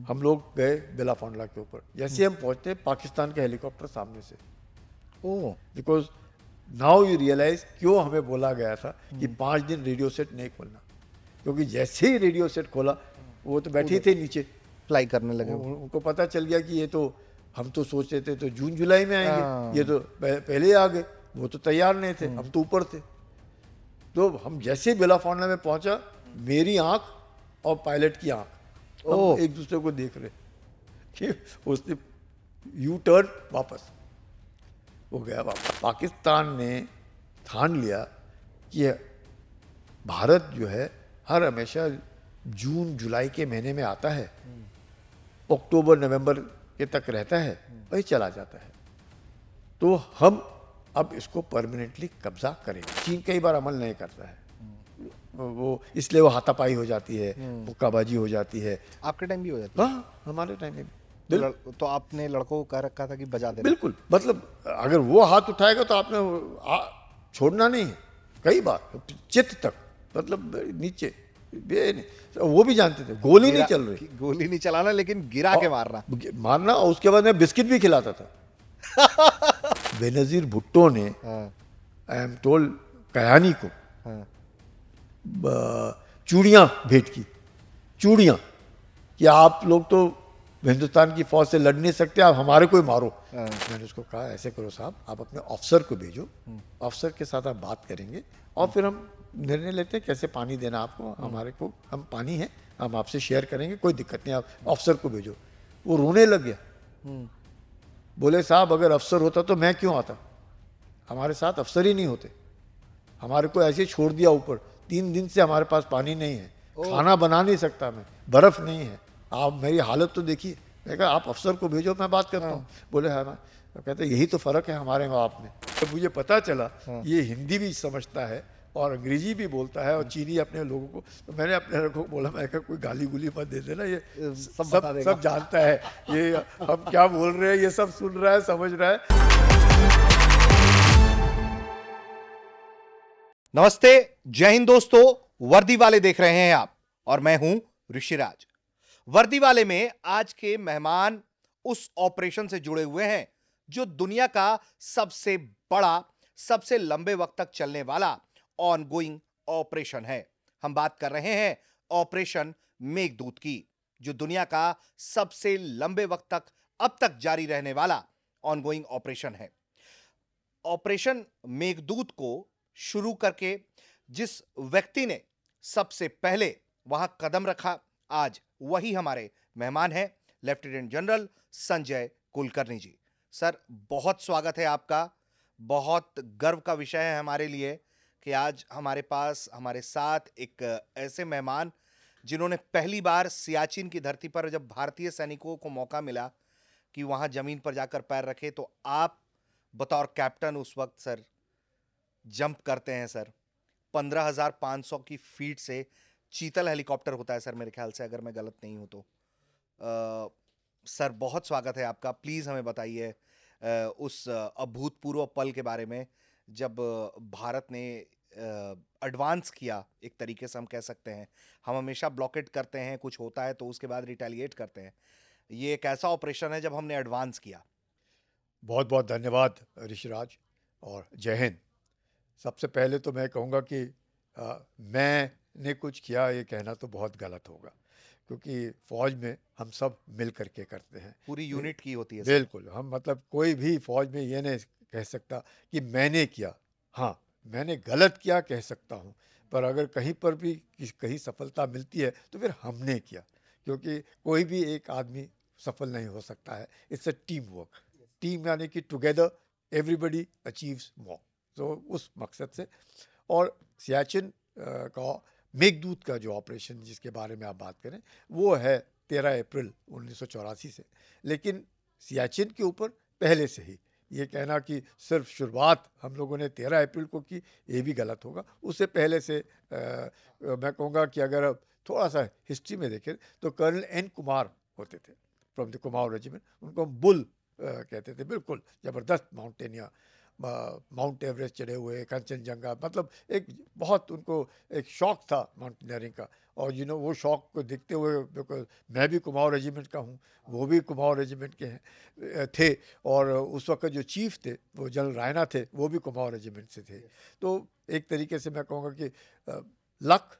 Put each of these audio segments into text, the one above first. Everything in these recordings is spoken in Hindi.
हम लोग गए बेलाफोंडला के ऊपर। जैसे हम पहुंचते, पाकिस्तान के हेलीकॉप्टर सामने से। ओह। बिकॉज नाउ यू रियलाइज क्यों हमें बोला गया था कि 5 दिन रेडियो सेट नहीं खोलना, क्योंकि जैसे ही रेडियो सेट खोला वो तो बैठे थे नीचे, फ्लाई करने लगे वो। उनको पता चल गया कि ये तो, हम तो सोच रहे थे तो जून जुलाई में आएंगे, ये हाँ। तो पहले आ गए। वो तो तैयार नहीं थे, हम तो ऊपर थे। तो हम जैसे ही बेलाफोंडला में पहुंचा, मेरी आंख और पायलट की आंख, हम ओह। एक दूसरे को देख रहे कि उसने यू टर्न वापस हो गया। वापस पाकिस्तान ने ठान लिया कि भारत जो है हर हमेशा जून जुलाई के महीने में आता है, अक्टूबर नवंबर के तक रहता है, वही चला जाता है। तो हम अब इसको परमानेंटली कब्जा करेंगे। चीन कई बार अमल नहीं करता है, वो इसलिए वो हाथापाई हो जाती है, मुक्काबाजी हो जाती है। आपके टाइम भी हो जाती है? हाँ, हमारे टाइम में भी। तो आपने लड़कों को कह रखा था कि बजा देना? बिल्कुल, मतलब अगर वो हाथ उठाएगा तो आपने छोड़ना नहीं है, कई बार चित्त तक, मतलब नीचे। वो भी जानते थे गोली नहीं चल रही, गोली नहीं चलाना, लेकिन गिरा के मारना। मारना। और उसके बाद मैं बिस्किट भी खिलाता था। बेनजीर भुट्टो ने, हाँ। आई एम टोल्ड, कयानी को हाँ। चूड़ियां भेंट की, चूड़ियां, कि आप लोग तो हिंदुस्तान की फौज से लड़ नहीं सकते, आप हमारे को ही मारो। मैंने उसको कहा ऐसे करो साहब, आप अपने ऑफिसर को भेजो, ऑफिसर के साथ आप बात करेंगे और फिर हम निर्णय लेते हैं कैसे पानी देना आपको। हमारे को, हम पानी है, हम आपसे शेयर करेंगे, कोई दिक्कत नहीं, आप ऑफिसर को भेजो। वो रोने लग गया, बोले साहब अगर अफसर होता तो मैं क्यों आता, हमारे साथ अफसर ही नहीं होते, हमारे को ऐसे छोड़ दिया ऊपर। 3 दिन से हमारे पास पानी नहीं है, खाना बना नहीं सकता मैं, बर्फ नहीं है, आप मेरी हालत तो देखिए। मैं कहा आप अफसर को भेजो, मैं बात करता हूँ। बोले हाँ। मैं कहते यही तो फर्क है हमारे माँ बाप में। तो मुझे पता चला ये हिंदी भी समझता है और अंग्रेजी भी बोलता है और चीनी अपने लोगों को। तो मैंने अपने लड़कों को बोला, मैं कहा कोई गाली गुली मत दे देना, ये सब जानता है, ये हम क्या बोल रहे हैं ये सब सुन रहा है, समझ रहा है। नमस्ते, जय हिंद दोस्तों। वर्दी वाले देख रहे हैं आप और मैं हूं ऋषिराज। वर्दी वाले में आज के मेहमान उस ऑपरेशन से जुड़े हुए हैं जो दुनिया का सबसे बड़ा, सबसे लंबे वक्त तक चलने वाला ऑनगोइंग ऑपरेशन है। हम बात कर रहे हैं ऑपरेशन मेघदूत की, जो दुनिया का सबसे लंबे वक्त तक अब तक जारी रहने वाला ऑनगोइंग ऑपरेशन है। ऑपरेशन मेघदूत को शुरू करके जिस व्यक्ति ने सबसे पहले वहां कदम रखा, आज वही हमारे मेहमान हैं, लेफ्टिनेंट जनरल संजय कुलकर्णी जी। सर, बहुत स्वागत है आपका। बहुत गर्व का विषय है हमारे लिए कि आज हमारे पास, हमारे साथ एक ऐसे मेहमान जिन्होंने पहली बार सियाचिन की धरती पर जब भारतीय सैनिकों को मौका मिला कि वहां जमीन पर जाकर पैर रखे, तो आप बतौर कैप्टन उस वक्त सर जंप करते हैं सर 15,500 की फीट से। चीतल हेलीकॉप्टर होता है सर मेरे ख्याल से, अगर मैं गलत नहीं हूं तो। सर, बहुत स्वागत है आपका। प्लीज हमें बताइए उस अभूतपूर्व पल के बारे में जब भारत ने एडवांस किया, एक तरीके से हम कह सकते हैं। हम हमेशा ब्लॉकेट करते हैं, कुछ होता है तो उसके बाद रिटेलिएट करते हैं। ये एक ऐसा ऑपरेशन है जब हमने एडवांस किया। बहुत बहुत धन्यवाद ऋषिराज और जय हिंद। सबसे पहले तो मैं कहूँगा कि मैंने कुछ किया, ये कहना तो बहुत गलत होगा, क्योंकि फौज में हम सब मिल करके करते हैं, पूरी यूनिट की होती है सर। बिल्कुल। हम, मतलब कोई भी फौज में ये नहीं कह सकता कि मैंने किया। हाँ, मैंने गलत किया कह सकता हूँ, पर अगर कहीं पर भी कहीं सफलता मिलती है तो फिर हमने किया, क्योंकि कोई भी एक आदमी सफल नहीं हो सकता है। It's a team work, team यानी कि टुगेदर एवरीबडी अचीव्स मोर। तो उस मकसद से, और सियाचिन का मेघदूत का जो ऑपरेशन जिसके बारे में आप बात करें, वो है 13 अप्रैल 1984 से। लेकिन सियाचिन के ऊपर पहले से ही, ये कहना कि सिर्फ शुरुआत हम लोगों ने 13 अप्रैल को की, ये भी गलत होगा। उससे पहले से मैं कहूँगा कि अगर थोड़ा सा हिस्ट्री में देखें तो कर्नल एन कुमार होते थे फ्रॉम द कुमाऊं रेजिमेंट, उनको हम बुल कहते थे, बिल्कुल ज़बरदस्त माउंटेनियर। माउंट एवरेस्ट चढ़े हुए, कंचनजंगा, मतलब एक बहुत उनको एक शौक था माउंटेनियरिंग का। और वो शौक को देखते हुए, बिकॉज मैं भी कुमाऊं रेजिमेंट का हूँ, वो भी कुमाऊं रेजिमेंट के थे, और उस वक्त जो चीफ थे वो जनरल रायना थे, वो भी कुमाऊं रेजिमेंट से थे। तो एक तरीके से मैं कहूँगा कि लक,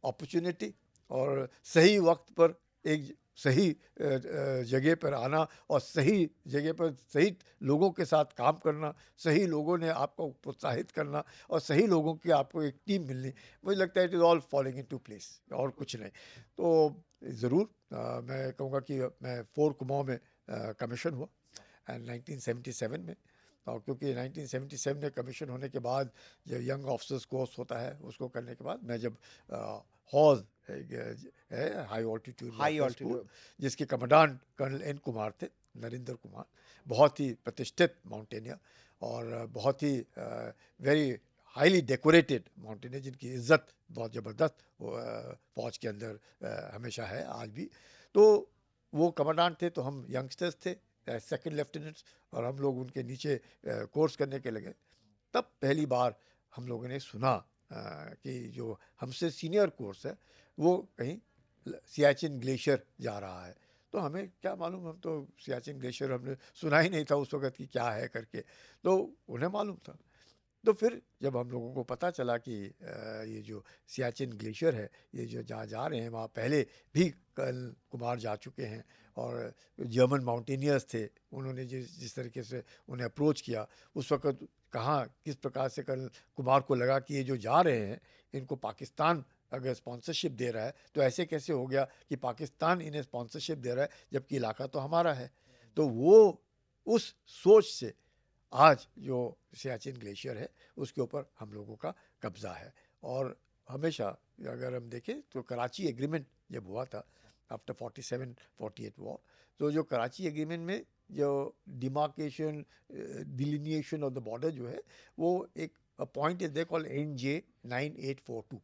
अपॉर्चुनिटी और सही वक्त पर एक सही जगह पर आना, और सही जगह पर सही लोगों के साथ काम करना, सही लोगों ने आपको प्रोत्साहित करना, और सही लोगों की आपको एक टीम मिलनी, मुझे लगता है it is all falling into place, और कुछ नहीं। तो ज़रूर मैं कहूँगा कि मैं 4 कुमाऊं में कमीशन हुआ एंड 1977 में। और क्योंकि 1977 में कमीशन होने के बाद जब यंग ऑफिसर्स कोर्स होता है, उसको करने के बाद मैं जब हॉज है, high altitude high warfare school, altitude. जिसके कमांडेंट कर्नल एन कुमार थे, नरेंद्र कुमार, बहुत ही प्रतिष्ठित माउंटेनियर, और बहुत ही वेरी हाईली डेकोरेटेड माउंटेनियर, जिनकी इज्जत बहुत ज़बरदस्त फौज के अंदर हमेशा है, आज भी। तो वो कमांडेंट थे, तो हम यंगस्टर्स थे, सेकंड लेफ्टिनेंट्स, और हम लोग उनके नीचे कोर्स करने के लगे। तब पहली बार हम लोगों ने सुना कि जो हमसे सीनियर कोर्स है वो कहीं सियाचिन ग्लेशियर जा रहा है। तो हमें क्या मालूम, हम तो सियाचिन ग्लेशियर हमने सुना ही नहीं था उस वक्त कि क्या है करके, तो उन्हें मालूम था। तो फिर जब हम लोगों को पता चला कि ये जो सियाचिन ग्लेशियर है, ये जो जहाँ जा रहे हैं वहाँ पहले भी कर्नल कुमार जा चुके हैं, और जर्मन माउंटेनियर्स थे, उन्होंने जिस जिस तरीके से उन्हें अप्रोच किया उस वक्त, कहाँ किस प्रकार से कर्नल कुमार को लगा कि ये जो जा रहे हैं इनको पाकिस्तान अगर स्पॉन्सरशिप दे रहा है, तो ऐसे कैसे हो गया कि पाकिस्तान इन्हें स्पॉन्सरशिप दे रहा है जबकि इलाका तो हमारा है। तो वो उस सोच से आज जो सियाचिन ग्लेशियर है उसके ऊपर हम लोगों का कब्जा है। और हमेशा अगर हम देखें तो कराची एग्रीमेंट जब हुआ था आफ्टर 47-48 वॉर, तो जो कराची एग्रीमेंट में जो डिमार्केशन, डिलिनिएशन ऑफ द बॉर्डर जो है, वो एक point is they call NJ 9842।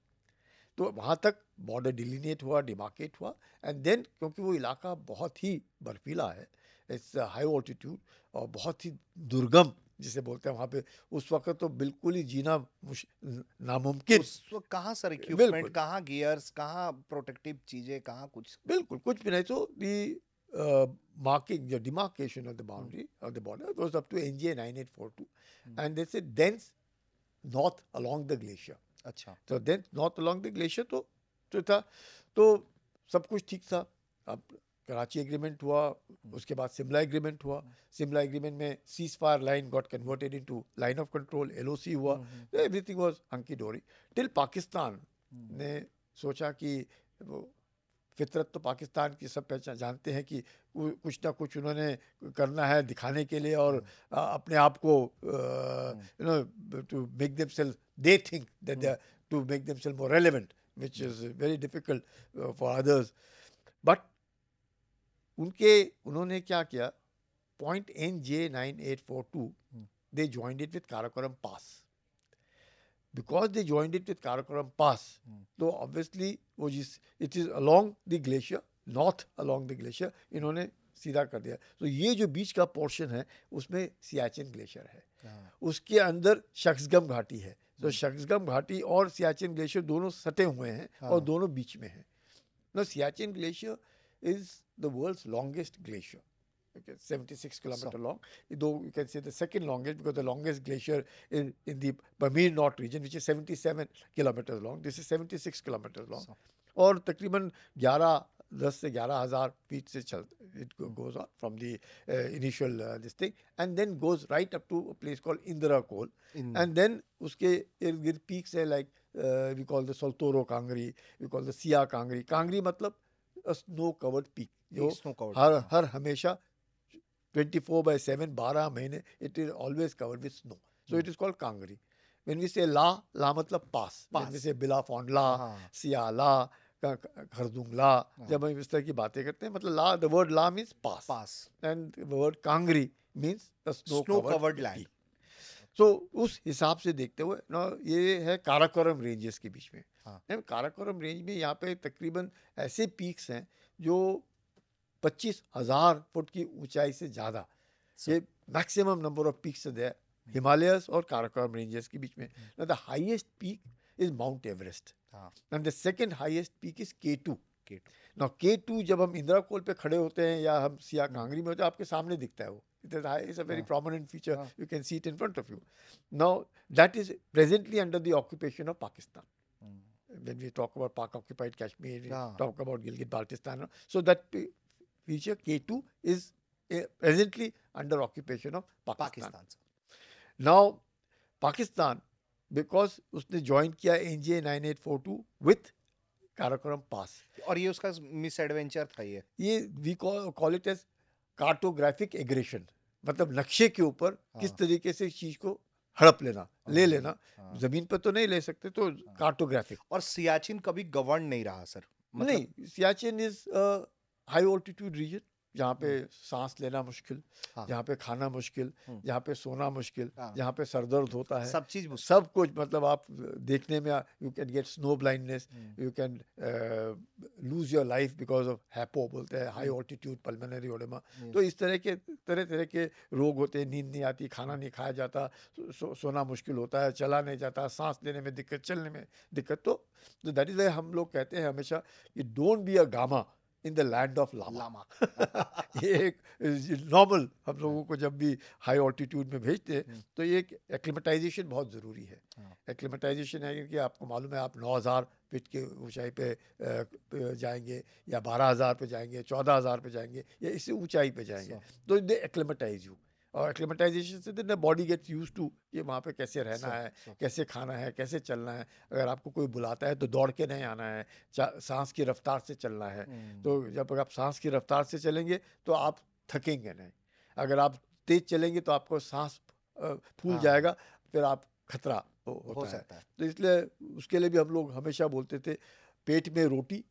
तो वहाँ तक बॉर्डर डिलिनेट हुआ, डिमार्केट हुआ, एंड देन क्योंकि वो इलाका बहुत ही बर्फीला है, इट्स हाई ऑल्टीट्यूड, और बहुत ही दुर्गम जिसे बोलते हैं वहाँ पे, उस वक्त तो बिल्कुल ही जीना नामुमकिन। उस वक्त कहाँ सर इक्विपमेंट, बिल्कुल कहाँ गियर्स, कहाँ प्रोटेक्टिव चीजें, कहाँ कुछ? बिल्कुल कुछ भी नहीं। तो दी marking the demarcation of the boundary of the border goes up to NJ 9842, and there's a dense north along the glacier. अच्छा। तो then north along the glacier तो था, तो सब कुछ ठीक था। अब कराची एग्रीमेंट हुआ, उसके बाद शिमला एग्रीमेंट हुआ। शिमला एग्रीमेंट में cease fire line got converted into line of control, LOC हुआ, एवरीथिंग वाज हंकी डोरी टिल पाकिस्तान ने सोचा कि वो फितरत तो पाकिस्तान की सब पहचान जानते हैं कि कुछ ना कुछ उन्होंने करना है दिखाने के लिए, और अपने आप को to make themselves, they think that they to make themselves more relevant, which is very difficult for others. But उन्होंने क्या किया, point NJ 9842 they joined it with Karakoram pass. Because they joined it with Karakoram Pass, तो obviously वो it is along the glacier, north along the glacier, इन्होंने सीधा कर दिया। तो ये जो बीच का पोर्शन है उसमें सियाचिन ग्लेशियर है, उसके अंदर शख्सगम घाटी है। तो शख्सगम घाटी और सियाचिन ग्लेशियर दोनों सटे हुए हैं, और दोनों बीच में हैं। Now Siachen Glacier is the world's longest glacier. Okay, 76 kilometer long, though you can say the second longest, because the longest glacier is in the Pamir Knot region, which is 77 kilometers long. This is 76 kilometers long. और तकरीबन 10 से 11,000 फीट से it goes on from the initial this thing, and then goes right up to a place called Indira Kol, and then उसके इर्द गिर्द peaks है, like we call the Soltoro Kangri, we call the Sia Kangri. Kangri मतलब a snow covered peak, जो हर हमेशा 24/7, 12 महीने, it is always covered with snow. So it is called Kangri. When we say La मतलब pass. When we say Bilafon La, Sia La, Khardung ला, जब हम इस तरह की बातें करते हैं, मतलब ला, the word La means pass, and the word Kangri means the snow covered land. So उस हिसाब से देखते हुए ना, ये है काराकोरम रेंजेस के बीच में। काराकोरम रेंज में यहाँ पे तकरीबन ऐसे पीक्स हैं जो 25,000 फुट की ऊंचाई से ज्यादा, ये maximum number of peaks there Himalayas और काराकोरम रेंजेस के बीच में. Now the highest peak is Mount Everest. हाँ, And the second highest peak is K2. K2. Now K2 जब हम इंदिरा कोल पे खड़े होते हैं या हम सिया कांगरी में होते हैं, आपके सामने दिखता है वो. It's a very हाँ, prominent feature. हाँ. You can see it in front of you. Now that is presently under the occupation of Pakistan. When we talk about Pak-occupied Kashmir, we हाँ. talk about Gilgit-Baltistan. So that feature K2 is presently under occupation of Pakistan. Pakistan से. Now Pakistan, because उसने join किया NJ 9842 with Karakoram Pass. और ये उसका मिस एडवेंचर था ये. we call it as cartographic aggression. मतलब नक्शे के ऊपर किस हाँ. तरीके से इस चीज को हड़प लेना, ले लेना. हाँ. जमीन पर तो नहीं ले सकते, तो कार्टोग्राफिक. और सियाचिन कभी गवर्न नहीं रहा सर. मतलब नहीं, Siachen is high altitude region, जहाँ पे सांस लेना मुश्किल, हाँ. जहाँ पे खाना मुश्किल, जहाँ पे सोना मुश्किल, हाँ. जहाँ पे सर दर्द होता है, सब चीज मुश्किल. सब कुछ. मतलब आप देखने में you can get snow blindness, you can lose your life because of HAPO बोलते हैं, हाई ऑल्टीट्यूड पल्मोनरी ओडेमा. तो इस तरह तरह के रोग होते हैं. नींद नहीं आती, खाना नहीं खाया जाता, सोना मुश्किल होता है, चला नहीं जाता, सांस लेने में दिक्कत, चलने में दिक्कत. तो दैट इज वाई हम लोग कहते हैं हमेशा कि don't be a gamma in the land of lama. ये एक नॉर्मल हम लोगों को जब भी हाई ऑल्टीट्यूड में भेजते हैं, तो ये एक एक्लिमेटाइजेशन बहुत ज़रूरी है. एक्लिमेटाइजेशन है कि आपको मालूम है आप 9,000 फीट की ऊंचाई पे जाएंगे, या 12,000 पे जाएंगे, 14,000 पे जाएंगे, या इससे ऊंचाई पे जाएंगे, तो दे एक्लिमेटाइज यू. और एक्लिमेटाइजेशन से the body gets use to कि वहाँ पे कैसे रहना है, कैसे खाना है, कैसे चलना है. अगर आपको कोई बुलाता है तो दौड़ के नहीं आना है, सांस की रफ्तार से चलना है. तो जब आप सांस की रफ्तार से चलेंगे तो आप थकेंगे नहीं. अगर आप तेज चलेंगे तो आपको सांस फूल जाएगा, फिर आप खतरा होता है. तो इसलिए उसके लिए भी हम लोग हमेशा बोलते थे, पेट में रोटी,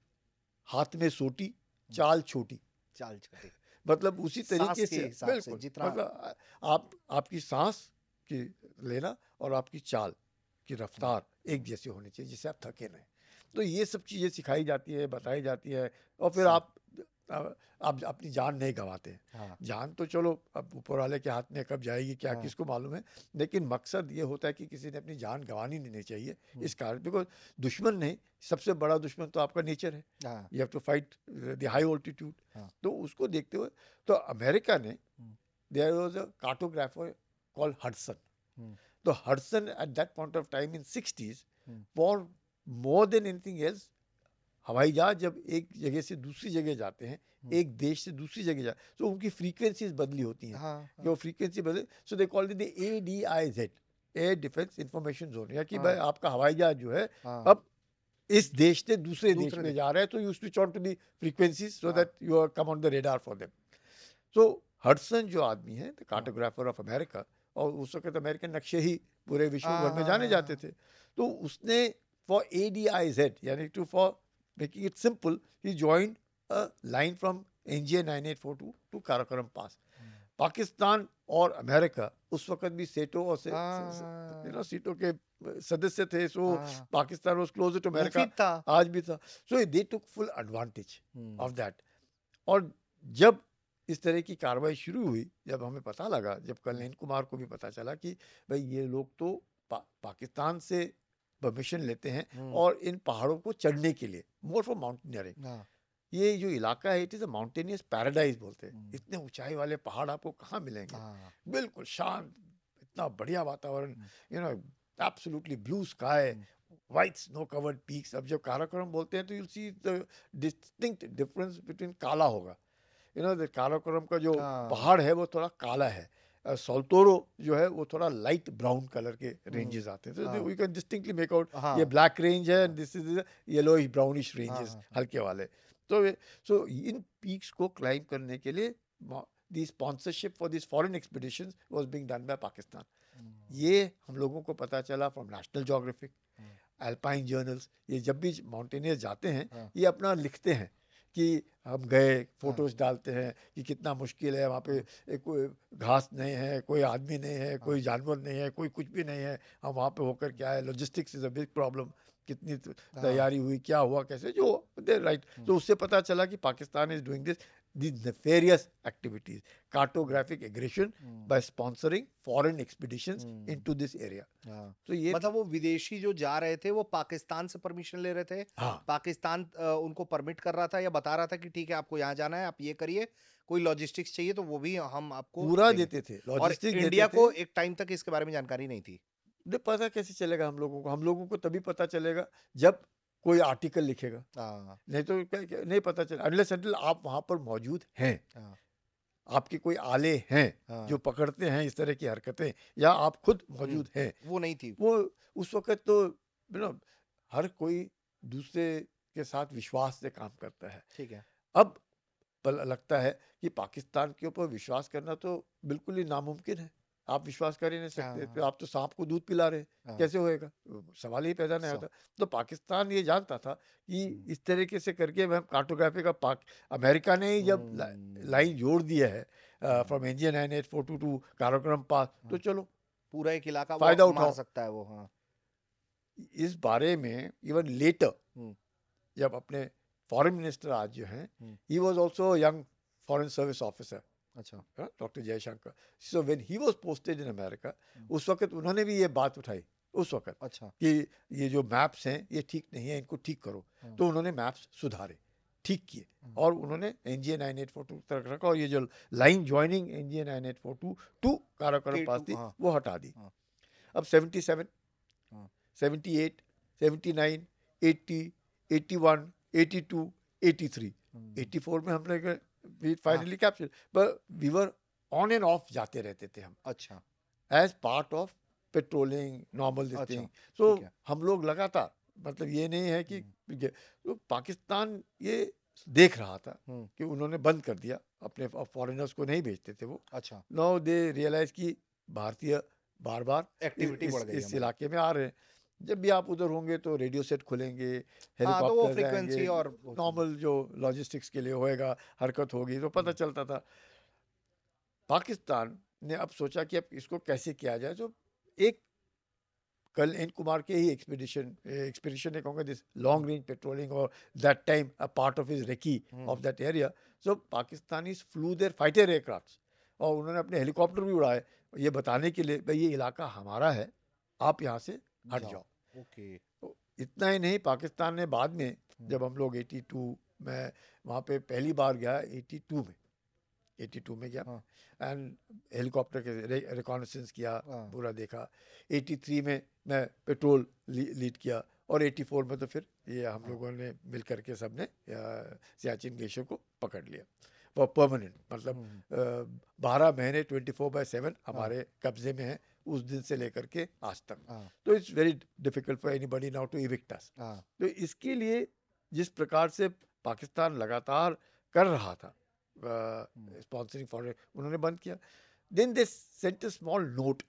हाथ में सोटी, चाल छोटी. चाल छोटी मतलब उसी तरीके से बिल्कुल, जितना मतलब आपकी सांस की लेना और आपकी चाल की रफ्तार एक जैसी होनी चाहिए, जिससे आप थके नहीं. तो ये सब चीजें सिखाई जाती है, बताई जाती है, और फिर आप अपनी जान नहीं गंवाते. हाँ. जान तो चलो अब ऊपर वाले के हाथ में कब जाएगी क्या किसको मालूम है, लेकिन मकसद ये होता है कि किसी ने अपनी जान गंवानी नहीं चाहिए. इस कारण, बिकॉज दुश्मन नहीं, सबसे बड़ा दुश्मन तो आपका नेचर है. You have to fight the high altitude. तो उसको देखते हुए तो अमेरिका ने, there was a cartographer called Hudson. तो Hudson at that point of time in 60s, for more than anything else, हवाई जहाज जब एक जगह से दूसरी जगह जाते हैं, एक देश से दूसरी जगह जाते, तो उनकी फ्रीक्वेंसीज बदली होती हैं. जो फ्रीक्वेंसी बदले, so they called it the ADIZ, air defence information zone. या कि भाई आपका हवाई जहाज जो है अब इस देश से दूसरे देश में जा रहा है, तो you switch on to the frequencies so that you are come on the radar for them. So Hudson जो आदमी है, द कार्टोग्राफर ऑफ अमेरिका, और उस वक्त अमेरिकन नक्शे ही पूरे विश्व भर में जाने जाते थे, तो उसने फॉर ADIZ, यानी to for making it simple, he joined a line from NJ 9842 to Karakoram Pass. Pakistan और अमेरिका उस वक्त भी सेटो और सीटो के सदस्य थे. So Pakistan was closer to America, आज भी था. So they took full advantage of that. और जब इस तरह की कार्रवाई शुरू हुई, जब हमें पता लगा, जब कल्याण कुमार को भी पता चला कि भाई ये लोग तो पाकिस्तान से परमिशन लेते हैं और इन पहाड़ों को चढ़ने के लिए, मोर फॉर माउंटेनियरिंग. ये जो इलाका है, it is a mountainous paradise बोलते हैं. इतने ऊंचाई वाले पहाड़ आपको कहाँ मिलेंगे, बिल्कुल शांत, इतना बढ़िया वातावरण, you know, absolutely blue sky, white snow covered peaks. अब जब काराकोरम बोलते हैं तो you see the distinct difference between. काला होगा, यू नो, द काराकोरम का जो पहाड़ है वो थोड़ा काला है. सोल्टोरो जो है वो थोड़ा लाइट ब्राउन कलर के रेंजेस आते हैं. तो we can distinctly make out ये ब्लैक रेंज है, this is yellowish brownish ranges, हल्के वाले. तो सो इन पीक्स को क्लाइंब करने के लिए the sponsorship for this foreign expeditions was being done by Pakistan. ये हम लोगों को पता चला from National Geographic, Alpine journals. ये जब भी माउंटेनियर्स जाते हैं, ये अपना लिखते हैं कि हम गए, फोटोज डालते हैं कि कितना मुश्किल है वहाँ पे, कोई घास नहीं है, कोई आदमी नहीं है, कोई जानवर नहीं है, कोई कुछ भी नहीं है, हम वहाँ पे होकर क्या है, logistics is a big problem. कितनी तैयारी हुई, क्या हुआ, कैसे, जो राइट। तो उससे पता चला कि Pakistan is doing these nefarious activities, cartographic aggression by sponsoring foreign expeditions into this area. हाँ। तो ये मतलब वो विदेशी जो जा रहे थे वो पाकिस्तान से परमिशन ले रहे थे, हाँ पाकिस्तान उनको परमिट कर रहा था या बता रहा था कि ठीक है आपको यहाँ जाना है, आप ये करिए, कोई लॉजिस्टिक्स चाहिए तो वो भी हम आपको पूरा देंगे। देते थे, और लॉजिस्टिक देते इंडिया थे। को एक टाइम तक इसके बारे में जानकारी नहीं थी। पता कैसे चलेगा हम लोगों को तभी पता चलेगा जब कोई आर्टिकल लिखेगा, हाँ नहीं तो नहीं पता चला, अनलेस अनटिल आप वहां पर मौजूद हैं, हाँ आपके कोई आले हैं जो हाँ। पकड़ते हैं इस तरह की हरकतें, या आप खुद मौजूद हैं। वो नहीं थी। वो उस वक्त तो हर कोई दूसरे के साथ विश्वास से काम करता है। ठीक है। अब लगता है कि पाकिस्तान के ऊपर विश्वास करना तो बिल्कुल ही नामुमकिन है। आप विश्वास कर ही नहीं सकते, तो हाँ आप तो सांप को दूध पिला रहे हैं, हाँ। कैसे होएगा? सवाल ही पैदा नहीं होता। तो पाकिस्तान ये जानता था कि इस तरीके से करके हम कार्टोग्राफी का अमेरिका ने ही जब लाइन जोड़ दिया है फ्रॉम एनजीए 984 टू काराकोरम पास, तो चलो पूरा एक इलाका वो फायदा मार उठाओ। सकता है वो। हाँ। इस बारे में इवन लेटर हम्म, जब अपने फॉरेन मिनिस्टर आज जो हैं, hmm, he was also young foreign service officer, अच्छा। Doctor Jaishankar. So when he was posted in America, उस वक्त उन्होंने भी ये बात उठाई उस वक्त अच्छा। कि ये जो मैप्स हैं ये ठीक नहीं है, इनको ठीक करो। हाँ। तो उन्होंने मैप्स सुधारे, ठीक किए, और उन्होंने एनजीए 9842 तक रखा, और ये जो line joining NGA 9842 to Karakoram pass K2 थी हाँ वो हटा दी। हाँ अब 77, हाँ 78, 79, 80, 81, 82, 83, 84 में हम लोग वी हाँ। Finally capture, but we were on and off जाते रहते थे हम, अच्छा as part of patrolling normal this अच्छा। थिंग। सो ठीक है। हम लोग लगातार, मतलब ये नहीं है कि तो पाकिस्तान ये देख रहा था कि उन्होंने बंद कर दिया, अपने फॉरेनर्स को नहीं भेजते थे वो। अच्छा। नाउ दे रियलाइज कि भारतीय बार बार एक्टिविटी बढ़ गई इस हमारी। इलाके में आ रहे हैं। जब भी आप उधर होंगे तो रेडियो सेट खुलेंगे, हाँ तो वो हेलीकॉप्टर्स आएंगे, फ्रीक्वेंसी और वो चीजें। नॉर्मल जो लॉजिस्टिक्स के लिए होएगा, हरकत होगी, तो पता चलता था। पाकिस्तान ने अब सोचा कि अब इसको कैसे किया जाए। तो एक कल एन कुमार के ही एक्सपीडिशन ने कहूँगा, दिस लॉन्ग रेंज पेट्रोलिंग, और that time a part of his recce of that area. So Pakistanis flew their fighter aircraft, और उन्होंने अपने हेलीकॉप्टर भी उड़ाए, ये बताने के लिए भाई ये इलाका हमारा है, आप यहाँ से हट जाओ। जाओ। ओके। तो इतना ही नहीं, पाकिस्तान ने बाद में, जब हम लोग 82 में वहाँ पे पहली बार गया, 82 में गया, हाँ एंड हेलीकॉप्टर के रिकॉनेसेंस किया, हाँ पूरा देखा। 83 में मैं पेट्रोल लीड किया, और 84 में तो फिर ये हम लोगों ने मिल करके सबने सियाचिन ग्लेशियर को पकड़ लिया, वो परमानेंट, मतलब 12 महीने 24/7 हाँ हमारे कब्जे में है, उस दिन से लेकर के आज तक। हाँ तो it's very difficult for anybody now to evict us. हाँ। तो इसके लिए जिस प्रकार से पाकिस्तान लगातार कर रहा था स्पॉन्सरिंग फॉर, उन्होंने बंद किया। Then they sent a small note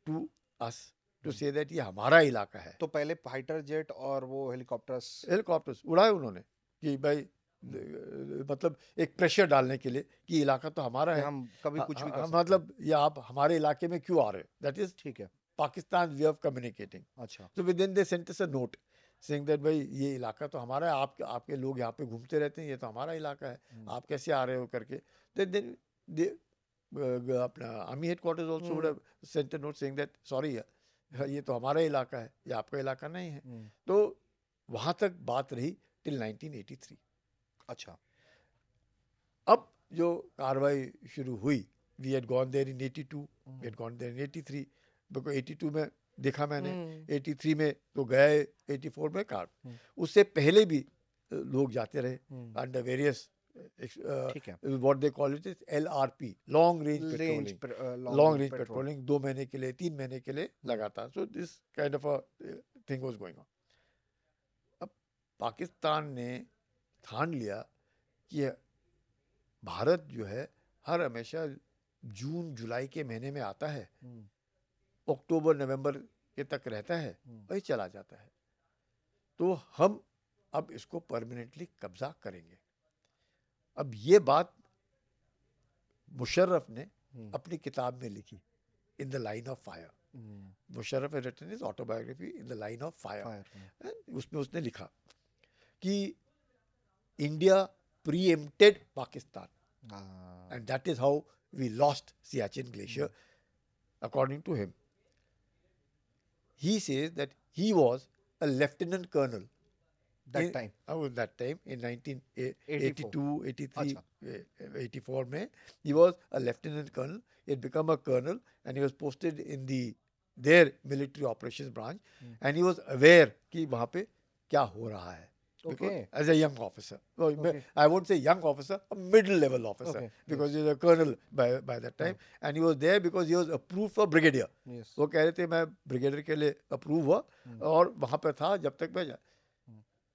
to us to say that ये हमारा इलाका है। तो पहले फाइटर जेट और वो हेलीकॉप्टर्स। हेलीकॉप्टर्स उड़ाए उन्होंने कि भाई मतलब एक प्रेशर डालने के लिए कि इलाका तो हमारा कि है। हम कभी कुछ भी कर सकते हैं। मतलब ये आप हमारे इलाके में क्यों आ रहे हो, दैट इज ठीक है। Pakistan way of communicating. अच्छा। तो with in they sent us a note saying that भाई ये इलाका तो हमारा है, आपके लोग यहाँ पे घूमते रहते हैं, ये तो हमारा इलाका है, आप कैसे आ रहे हो करके। देन दे अपना army headquarters also would have sent a note saying that sorry, ये तो हमारा इलाका है, ये आपका इलाका नहीं है। तो वहां तक बात रही टिल 1983। अच्छा। अब जो कार्रवाई शुरू हुई, we had gone there in 82, we had gone there in 83, because 82 में देखा मैंने, 83 में तो गए, 84 में कार, उससे पहले भी लोग जाते रहे अंडर वेरियस ठीक है। What they call it is LRP, long range range patrolling. Long long range range petrol. Patrolling 2 महीने के लिए, 3 महीने के लिए लगातार। So this kind of a thing was going on. अब पाकिस्तान ने ठान लिया कि भारत जो है हर हमेशा जून जुलाई के महीने में आता है, अक्टूबर नवंबर के तक रहता है, वही चला जाता है। तो हम अब इसको परमानेंटली कब्जा करेंगे। अब ये बात मुशर्रफ ने अपनी किताब में लिखी, in the line of fire. Musharraf had written his autobiography in the line of fire. उसमें उसने लिखा कि India preempted Pakistan, and that is how we lost Siachen Glacier, according to him. He says that he was a lieutenant colonel that time in 1982, 83, 84 में he was a lieutenant colonel. He had become a colonel and he was posted in their military operations branch, and he was aware कि वहाँ पे क्या हो रहा है. Okay. As a young officer, I won't say young officer, a middle level officer, because he was a colonel by that time, and he was there because he was approved for brigadier. वो कह रहे थे मैं brigadier के लिए approve हुआ और वहाँ पे था जब तक मैं.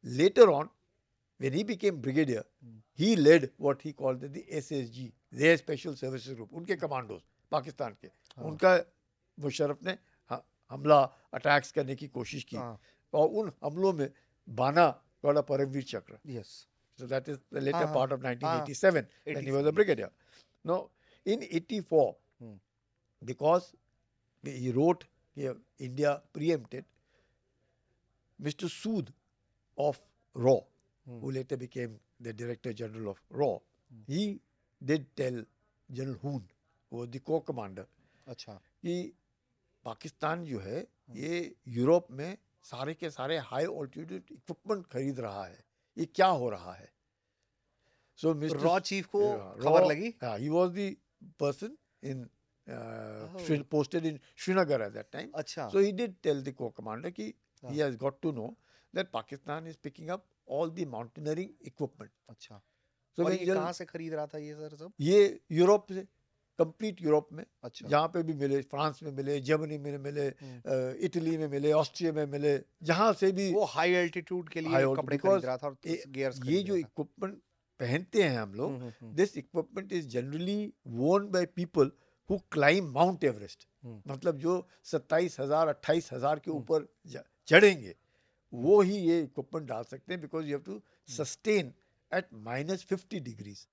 Later on, when he became brigadier, he led what he called the SSG, their special services group, उनके commandos पाकिस्तान के. उनका मुशर्रफ ने हमला अटैक्स करने की कोशिश की और उन हमलों में बाना got a Paramveer Chakra. Yes. So that is the later part of 1987 when he was a brigadier. Now, in 84, because he wrote India preempted, Mr. Sood of RAW, who later became the Director General of RAW, he did tell General Hoon, who was the co-commander, कि पाकिस्तान जो है ये यूरोप में सारे के सारे हाई ऑल्टीट्यूड इक्विपमेंट खरीद रहा है, ये क्या हो रहा है. सो मिस्टर रॉ चीफ को खबर लगी. He was the person in posted in Srinagar at that time. So he did tell the co-commander कि he has got to know that Pakistan is picking up all the mountaineering equipment. So और ये कहाँ से खरीद रहा था ये सर सब? ये यूरोप से, कंप्लीट यूरोप में, जहाँ पे भी मिले, फ्रांस में मिले, जर्मनी में मिले, इटली में मिले, ऑस्ट्रिया में मिले, जहाँ से भी वो हाई एल्टीट्यूड के लिए कपड़े खरीद रहा था. ये जो इक्विपमेंट पहनते हैं हम लोग, this equipment is generally worn by people who climb mount Everest. मतलब जो 27,000 28,000 के ऊपर चढ़ेंगे वो ही ये इक्विपमेंट डाल सकते हैं, because you have to sustain at -50 degrees.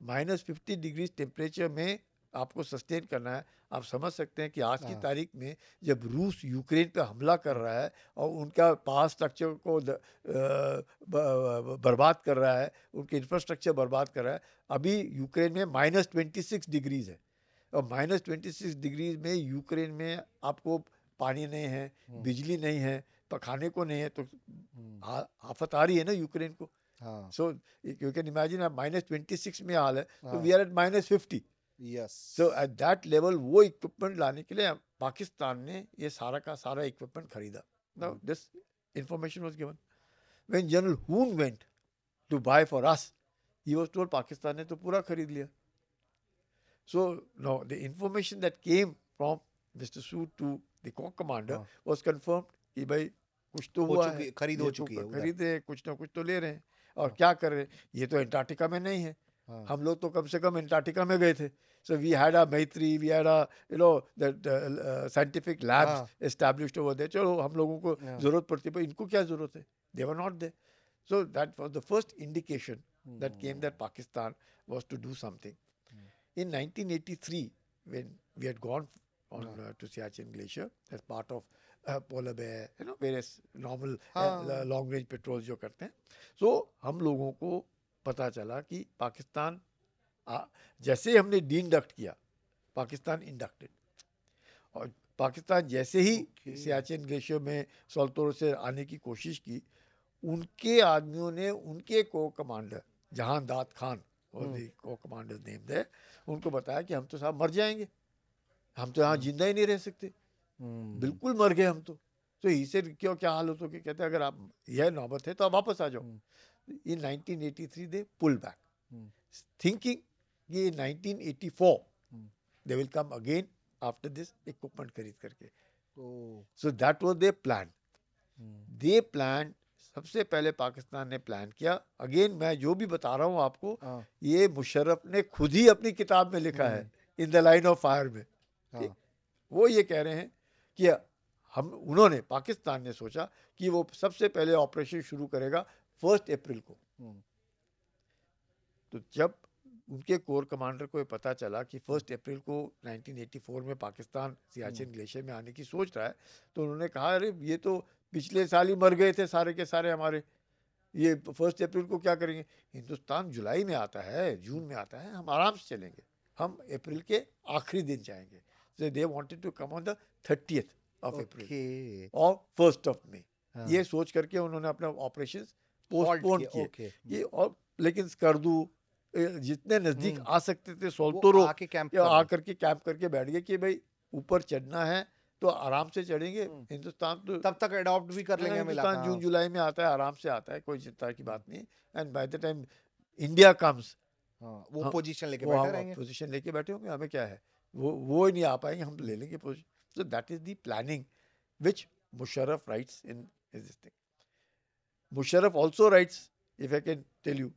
-50 degrees temperature में आपको सस्टेन करना है. आप समझ सकते हैं कि आज की तारीख में जब रूस यूक्रेन पे हमला कर रहा है और उनका पावर स्ट्रक्चर को बर्बाद कर रहा है, उनके इंफ्रास्ट्रक्चर बर्बाद कर रहा है. अभी यूक्रेन में -26 डिग्रीज है और -26 डिग्रीज में यूक्रेन में आपको पानी नहीं है, बिजली नहीं है, खाने को नहीं है, तो आफत आ रही है ना यूक्रेन को. सो यू कैन इमेजिन आप -26 में हाल है, तो we are at -50. So at that level वो इक्विपमेंट लाने के लिए पाकिस्तान ने ये सारा का सारा इक्विपमेंट खरीदा. Now this information was given. When General Hoon went to buy for us, he was told Pakistan ने तो पूरा खरीद लिया. So now the information that came from Mr. Sood to the co-commander was confirmed कि भाई कुछ तो हुआ है, खरीद हो चुकी है, खरीदे, कुछ ना कुछ तो ले रहे हैं. और क्या कर रहे हैं, ये तो एंटार्क्टिका में नहीं है. हम लोग तो कम से कम एंटार्क्टिका में गए थे. So we had a Maitri, we had a the scientific labs established over there. चलो हम लोगों को जरूरत पड़ती है, पर इनको क्या जरूरत है? They were not there. So that was the first indication that came that Pakistan was to do something. In 1983, when we had gone on to Siachen Glacier as part of polar bear, various normal long range patrols जो करते हैं, so हम लोगों को पता चला कि पाकिस्तान जैसे हमने डीइंडक्ट किया, पाकिस्तान इंडक्टेड. और पाकिस्तान जैसे ही सियाचिन ग्लेशियर में सोल्तोरो से आने की कोशिश की, उनके आदमियों ने उनके को कमांडर जहान दाद खान और को कमांडर नेम दे, उनको बताया कि हम तो साहब मर जाएंगे, हम तो यहाँ जिंदा ही नहीं रह सकते, बिल्कुल मर गए हम तो. तो इसे क्यों क्या हाल हो, तो कहते हैं अगर आप यह नौबत है तो आप वापस आ जाओ. In 1983 they pulled back, thinking कि 1984 they will come again after this equipment खरीद करके. So that was their plan. They planned, सबसे पहले पाकिस्तान ने प्लान किया. अगेन मैं जो भी बता रहा हूँ आपको, ये मुशर्रफ ने खुद ही अपनी किताब में लिखा है, in the line of fire में. वो ये कह रहे हैं कि उन्होंने, पाकिस्तान ने सोचा कि वो सबसे पहले ऑपरेशन शुरू करेगा 1 अप्रैल को. तो जब उनके कोर कमांडर को ये पता चला कि 1 अप्रैल को 1984 में पाकिस्तान सियाचिन ग्लेशियर में आने की सोच रहा है, तो उन्होंने कहा अरे ये तो पिछले साल ही मर गए थे सारे के सारे हमारे, ये 1 अप्रैल को क्या करेंगे। हिंदुस्तान जुलाई में आता है, जून में आता है, हम आराम से चलेंगे, हम अप्रैल के आखिरी दिन जाएंगे। So they wanted to come on the 30th of April okay, और 1st of May। हाँ, ये सोच करके उन्होंने अपने ऑपरेशंस पोस्टपोन किए, किए। ओके, ये और लेकिन स्कर्दू जितने नजदीक हम्म, आ सकते थे वो सोल्टोरो आके कैंप या कर आ रहे। करके कैंप करके बैठ गए कि भाई ऊपर चढ़ना है तो आराम से चढ़ेंगे। हम्म, हिंदुस्तान तो तब तक अडॉप्ट भी कर लेंगे हम हिंदुस्तान इलाका, जून हाँ, जुलाई में आता है, आराम से आता है, कोई चिंता की बात नहीं। And by the time India comes, हाँ, वो हाँ, पोजीशन लेके वो बैठे हम रहेंगे। पोजीशन लेके बैठे होंगे, हमें क्या है, वो ही नहीं आ पाएंगे, हम ले लेंगे position. So that is the planning which Musharraf writes in this thing. Musharraf also writes, if I can tell you,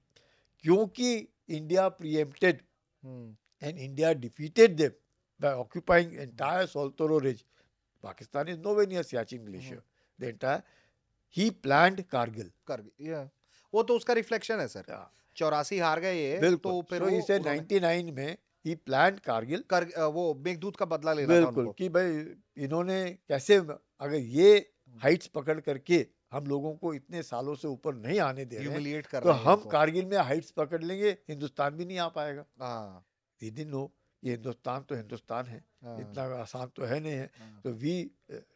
क्योंकि India preempted hmm, and India defeated them by occupying entire Saltoro Ridge. Pakistan is nowhere near Siachen Glacier. The entire, he planned Kargil. कर ये वो तो उसका रिफ्लेक्शन है सर। Yeah, 84 हार गए ये, बिल्कुल। तो फिर So वो he said उन्होंने 99 में he planned Kargil। वो मेघदूत का बदला लेना था बिल्कुल उनको। कि भाई इन्होंने कैसे, अगर ये हाइट्स पकड़ करके हम लोगों को इतने सालों से ऊपर नहीं आने दे रहे हैं, ह्यूमिलिएट कर तो रहे हैं हम इनको। कारगिल में हाइट्स पकड़ लेंगे, हिंदुस्तान भी नहीं आ पाएगा। हाँ, वी डिडंट नो ये हिंदुस्तान तो हिंदुस्तान है, हाँ, इतना आसान तो है नहीं है। हाँ, तो we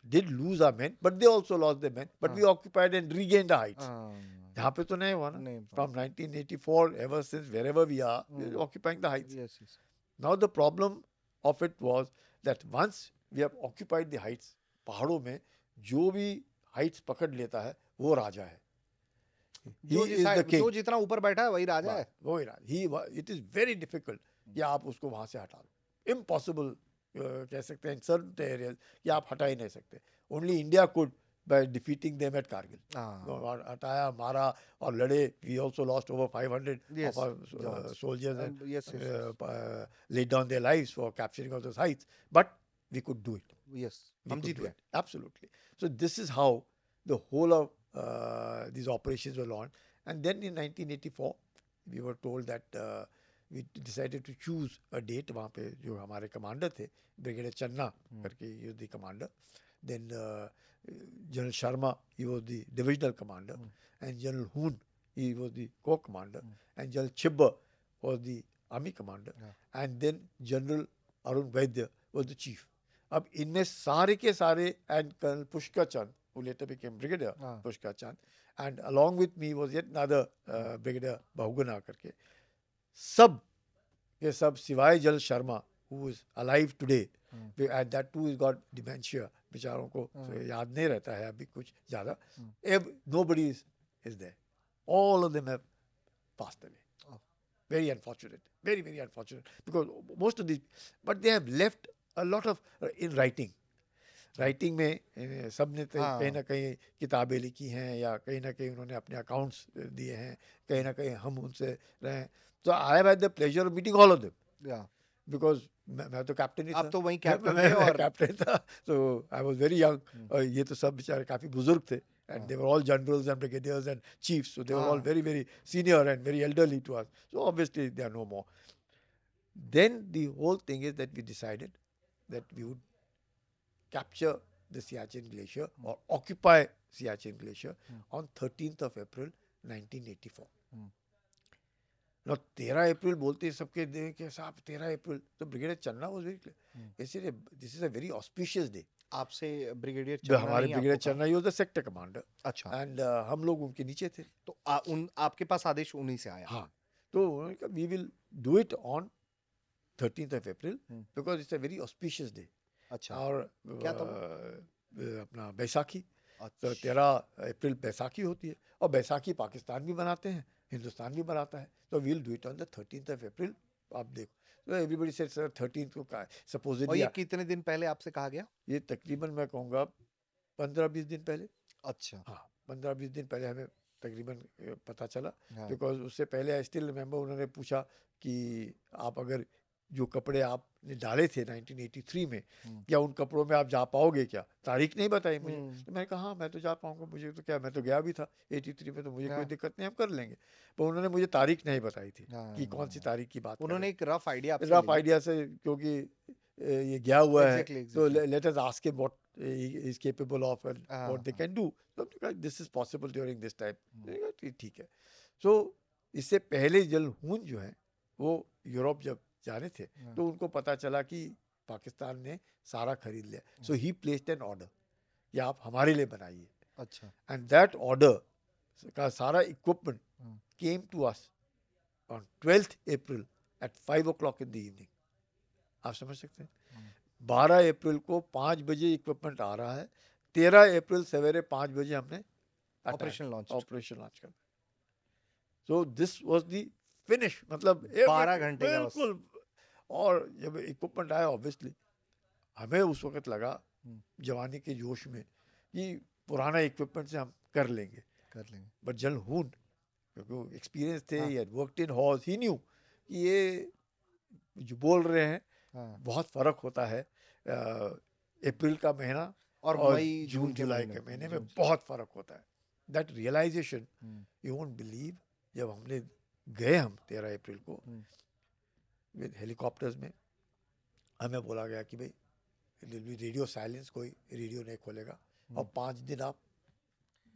did lose our men but they also lost their men, but we हाँ, occupied and regain the heights. हाँ, यहाँ पे तो नहीं हुआ ना। नहीं, from 1984 ever since wherever we are occupying the heights. Yes, yes, Now the problem of it was that once we have occupied the heights, पहाड़ों में जो भी heights पकड़ लेता है वो राजा है। He is the king. जो जितना ऊपर बैठा है वही राजा है। वो ही राजा। It is very difficult कि आप उसको वहां से हटा लो। Impossible कह सकते हैं in certain areas कि आप हटा ही नहीं सकते। Only India could by defeating them at Kargil. हाँ, और हटाया, मारा और लड़े। We also lost over 500 Yes, of our Johns. soldiers and Yes, yes, yes. laid down their lives for capturing of those heights. But we could do it. Yes, We हम could जीत do गए। it. Absolutely. So this is how the whole of these operations were launched. And then in 1984, we were told that we decided to choose a date. वहाँ पे जो हमारे कमांडर थे, ब्रिगेडियर चन्ना करके, he was the commander. Then General Sharma, he was the divisional commander, and General Hoon, he was the corps commander, and General Chibba was the army commander, and then General Arun Vaidya was the chief. अब इनमें सारे के सारे and Colonel Pushkar Chand, who later became Brigadier Pushkar Chand, and along with me was yet another Brigadier Bahuguna करके, सब के सब सिवाय जल Sharma, who is alive today, and that too has got dementia, बेचारों को याद नहीं रहता है अभी कुछ ज्यादा. Nobody is there. All of them have passed away. Very unfortunate, very very unfortunate, because most of these, but they have left a lot of in writing. Writing में सब ने कहीं ना कहीं किताबें लिखी हैं, या कहीं ना कहीं उन्होंने अपने अकाउंट्स दिए हैं, कहीं ना कहीं हम उनसे रहे। तो I have had the pleasure of meeting all of them, because मैं तो कैप्टन ही था। आप तो वहीं कैप्टन मैं थे और कैप्टन था, तो आई वाज वेरी यंग, और ये तो सब बेचारे काफी बुजुर्ग थे, and they were all generals and brigadiers and chiefs, so they were all very very senior and very elderly to us, so obviously they are no more. Then the whole thing is that we decided that we would capture the Siachen Glacier or occupy Siachen Glacier on 13th of April 1984. Now 13 अप्रैल बोलते हैं सबके दिन के साथ 13 अप्रैल, तो ब्रिगेडियर चन्ना वाज वेरी क्लियर, इसलिए this is a very auspicious day. आपसे ब्रिगेडियर चन्ना हमारे नहीं ब्रिगेडियर आपको चन्ना he was the sector commander, अच्छा, एंड हम लोग उनके नीचे थे। तो आपके पास आदेश उन्हीं से आया? हाँ, तो उन्होंने कहा we will do it on 13th of April because it's a very auspicious day. अच्छा, और क्या था अपना बैसाखी, तो अच्छा, 13 अप्रैल बैसाखी होती है, और बैसाखी पाकिस्तान भी मनाते हैं, हिंदुस्तान भी मनाता है, तो we'll do it on the 13th of April। आप देखो, तो एवरीबडी सेड सर 13th को का और सपोजिटली, ये कितने दिन पहले आपसे कहा गया? ये तकरीबन मैं कहूँगा 15-20 दिन पहले। अच्छा, हाँ, 15-20 दिन पहले हमें तकरीबन पता चला, हाँ, बिकॉज उससे पहले आई स्टिल रिमेम्बर उन्होंने पूछा कि आप अगर जो कपड़े आपने डाले थे 1983 में, क्या उन कपड़ों में आप जा पाओगे क्या? तारीख नहीं बताई मुझे। तो मैंने कहा हाँ मैं तो जा पाऊंगा, मुझे तो क्या, मैं तो गया भी था 83 में, तो मुझे कोई दिक्कत नहीं, हम कर लेंगे। पर उन्होंने मुझे तारीख नहीं बताई थी कि कौन सी तारीख की बात कर रहे उन्होंने एक रफ आइडिया हैं। आपसे रफ लिया। आइडिया से, क्योंकि ये गया हुआ है, एग्जैक्टली तो exactly. Let us ask him what is capable of and what they हाँ कैन डू। तो this is possible during this time. ठीक है। सो इससे पहले जलहून जो है वो यूरोप जब जा रहे थे, तो उनको पता चला कि पाकिस्तान ने सारा खरीद लिया। सो ही प्लेस्ड एन ऑर्डर कि आप हमारे लिए बनाइए, अच्छा। एंड दैट ऑर्डर का सारा equipment came to us on 12th April at 5 o'clock in the evening। आप समझ सकते हैं, 12 अप्रैल को 5 बजे इक्विपमेंट आ रहा है, 13 अप्रैल सवेरे 5 बजे हमने ऑपरेशन लॉन्च। ऑपरेशन लॉन्च कर। So this was the finish, मतलब 12 घंटे का बस। बिल्कुल। और जब इक्विपमेंट आया, ऑब्वियसली हमें उस वक्त लगा जवानी के जोश में कि पुराना इक्विपमेंट से हम कर लेंगे। बट जलहून, क्योंकि एक्सपीरियंस थे, he had worked in horse, he new कि ये जो बोल रहे हैं बहुत फर्क होता है। अप्रैल का महीना और और मई जून जून के जुलाई महीने के महीने में बहुत फर्क होता है। That realisation you won't believe, जब हमने गए हम 13 अप्रैल को विद हेलीकॉप्टर्स में, हमें बोला गया कि भाई रेडियो साइलेंस, कोई रेडियो नहीं खोलेगा, और 5 दिन आप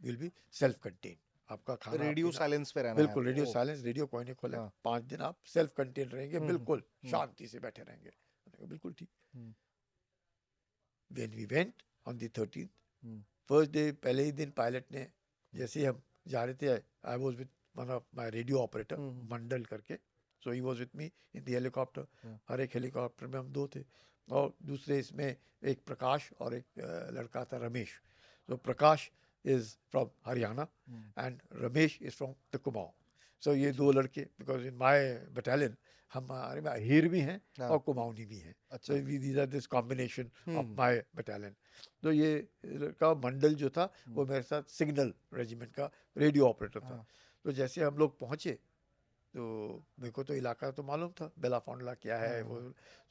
विल बी सेल्फ कंटेन, आपका खाना रेडियो पीना साइलेंस पे रहना है बिल्कुल रेडियो आपको। साइलेंस, रेडियो कोई नहीं खोलेगा, हाँ। 5 दिन आप सेल्फ कंटेन रहेंगे, बिल्कुल शांति से बैठे रहेंगे। मैंने कहा, बिल्कुल ठीक। When we went on the 13th, first day, पहले ही दिन पायलट ने, जैसे ही हम जा रहे थे, I was with one of my radio operator Mandal करके, so he was with me in the helicopter. हर एक हेलीकॉप्टर में हम 2 थे, और दूसरे इसमें एक प्रकाश और एक लड़का था रमेश। तो Prakash is from Haryana and Ramesh is from the Kumaon. So ये 2 लड़के, बिकॉज इन माई बटालियन हमारे में अहीर भी हैं और कुमाऊनी भी हैं। अच्छा। So these are this combination of my battalion। तो ये लड़का मंडल जो था वो मेरे साथ सिग्नल रेजिमेंट का रेडियो ऑपरेटर था। तो जैसे हम लोग पहुंचे, तो मेरे को तो इलाका तो मालूम था, बेलाफोंडला क्या है वो।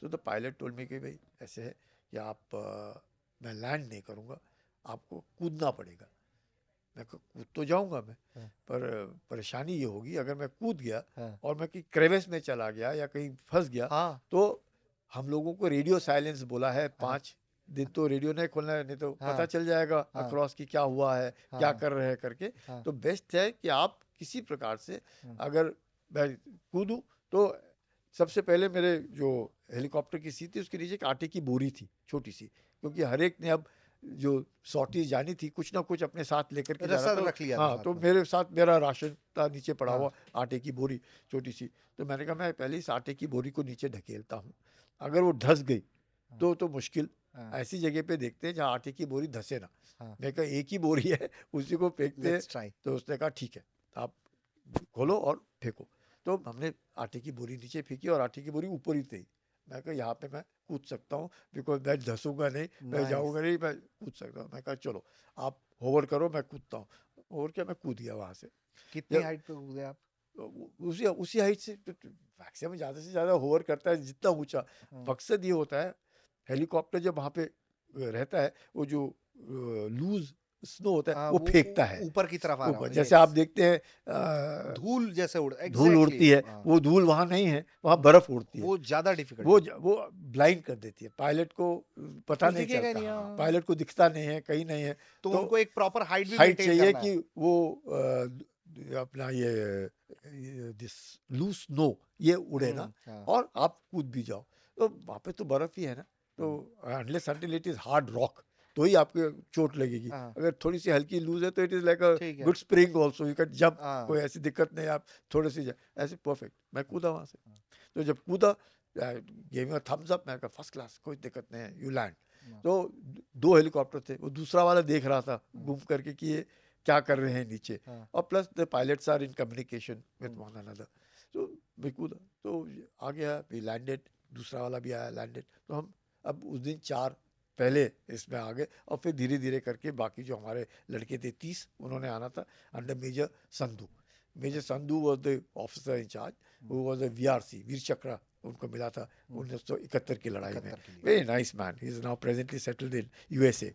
तो द पायलट टोल्ड मी कि भाई ऐसे है कि आप मैं लैंड नहीं करूंगा, आपको कूदना पड़ेगा। मैं कूद तो जाऊंगा मैं, पर परेशानी ये होगी अगर मैं कूद गया और मैं कहीं क्रेविस में चला गया या कहीं फंस गया, तो हम लोगों को रेडियो साइलेंस बोला है 5 दिन, तो रेडियो नहीं खोलना है, नहीं तो पता चल जाएगा अक्रॉस की क्या हुआ है, क्या कर रहे हैं करके। तो बेस्ट है कि आप किसी प्रकार से, अगर मैं कूदूं, तो सबसे पहले मेरे जो हेलीकॉप्टर की सीट थी उसके नीचे एक आटे की बोरी थी छोटी सी, क्योंकि हर एक ने अब जो सॉर्टी जानी थी कुछ ना कुछ अपने साथ लेकर के जाना, तो रख लिया था हाँ, साथ तो में। मेरे साथ मेरा राशन था नीचे पड़ा हुआ, आटे की बोरी छोटी सी। तो मैंने कहा मैं पहले इस आटे की बोरी को नीचे ढकेलता हूँ, अगर वो धस गई तो मुश्किल, ऐसी जगह पे देखते हैं जहाँ आटे की बोरी धसे ना। मैं कहा एक ही बोरी है, उसी को फेंकते हैं। तो उसने कहा ठीक है, आप खोलो और फेंको। तो हमने आटे की बोरी नीचे फेंकी और आटे की बोरी ऊपर ही थी। मैं कहा यहाँ पे मैं कूद सकता हूँ, बिकॉज मैं धसूंगा नहीं, मैं जाऊंगा नहीं, मैं कूद सकता हूँ। मैं कहा चलो आप होवर करो, मैं कूदता हूँ। और क्या, मैं कूद गया वहां से। कितनी हाइट पे कूदे आप? उसी हाइट से, मैक्सिमम ज्यादा से ज्यादा होवर करता है जितना ऊंचा। मकसद ये होता है, हेलीकॉप्टर जब वहां पे रहता है, वो जो लूज स्नो होता है वो फेंकता है ऊपर की तरफ आ रहा ऊपर। हूँ, जैसे आप देखते हैं धूल जैसे धूल उड़ती है, वो धूल वहां नहीं है, वहां बर्फ उड़ती है। वो ज्यादा डिफिकल्ट, वो ब्लाइंड कर देती है, पायलट को पता नहीं चलता। हाँ, पायलट को दिखता नहीं है, कहीं नहीं है। तो उनको एक प्रॉपर हाइट भी हाइट मेंटेन चाहिए करना कि वो अपना ये दिस लूज स्नो ये उड़े ना, और आप कूद भी जाओ। तो वहां पे तो बर्फ ही है ना, तो unless until it is hard rock, तो ही आपको चोट लगेगी। अगर थोड़ी सी हल्की लूज है तो it is like a good spring also, you can jump, कोई ऐसी दिक्कत नहीं, आप थोड़ी सी ऐसे परफेक्ट। मैं कूदा वहां से, तो जब कूदा gave me a thumbs up, मैं कहा फर्स्ट क्लास, कोई दिक्कत नहीं है, यू लैंड। तो 2 हेलीकॉप्टर थे, वो दूसरा वाला देख रहा था घूम करके कि ये क्या कर रहे हैं नीचे, और plus the pilots are in communication with one another. तो मैं कूदा, तो आ गया, वी लैंडेड, दूसरा वाला भी आया, लैंडेड। तो हम अब उस दिन 4 पहले इसमें आ गए, और फिर धीरे धीरे करके बाकी जो हमारे लड़के थे 30, उन्होंने आना था under major Sandhu. Major Sandhu was the officer in charge, who was a VRC, Vir Chakra उनको मिला था 1971 की लड़ाई में। 71 के लिए। Very nice man, he is now presently settled in USA.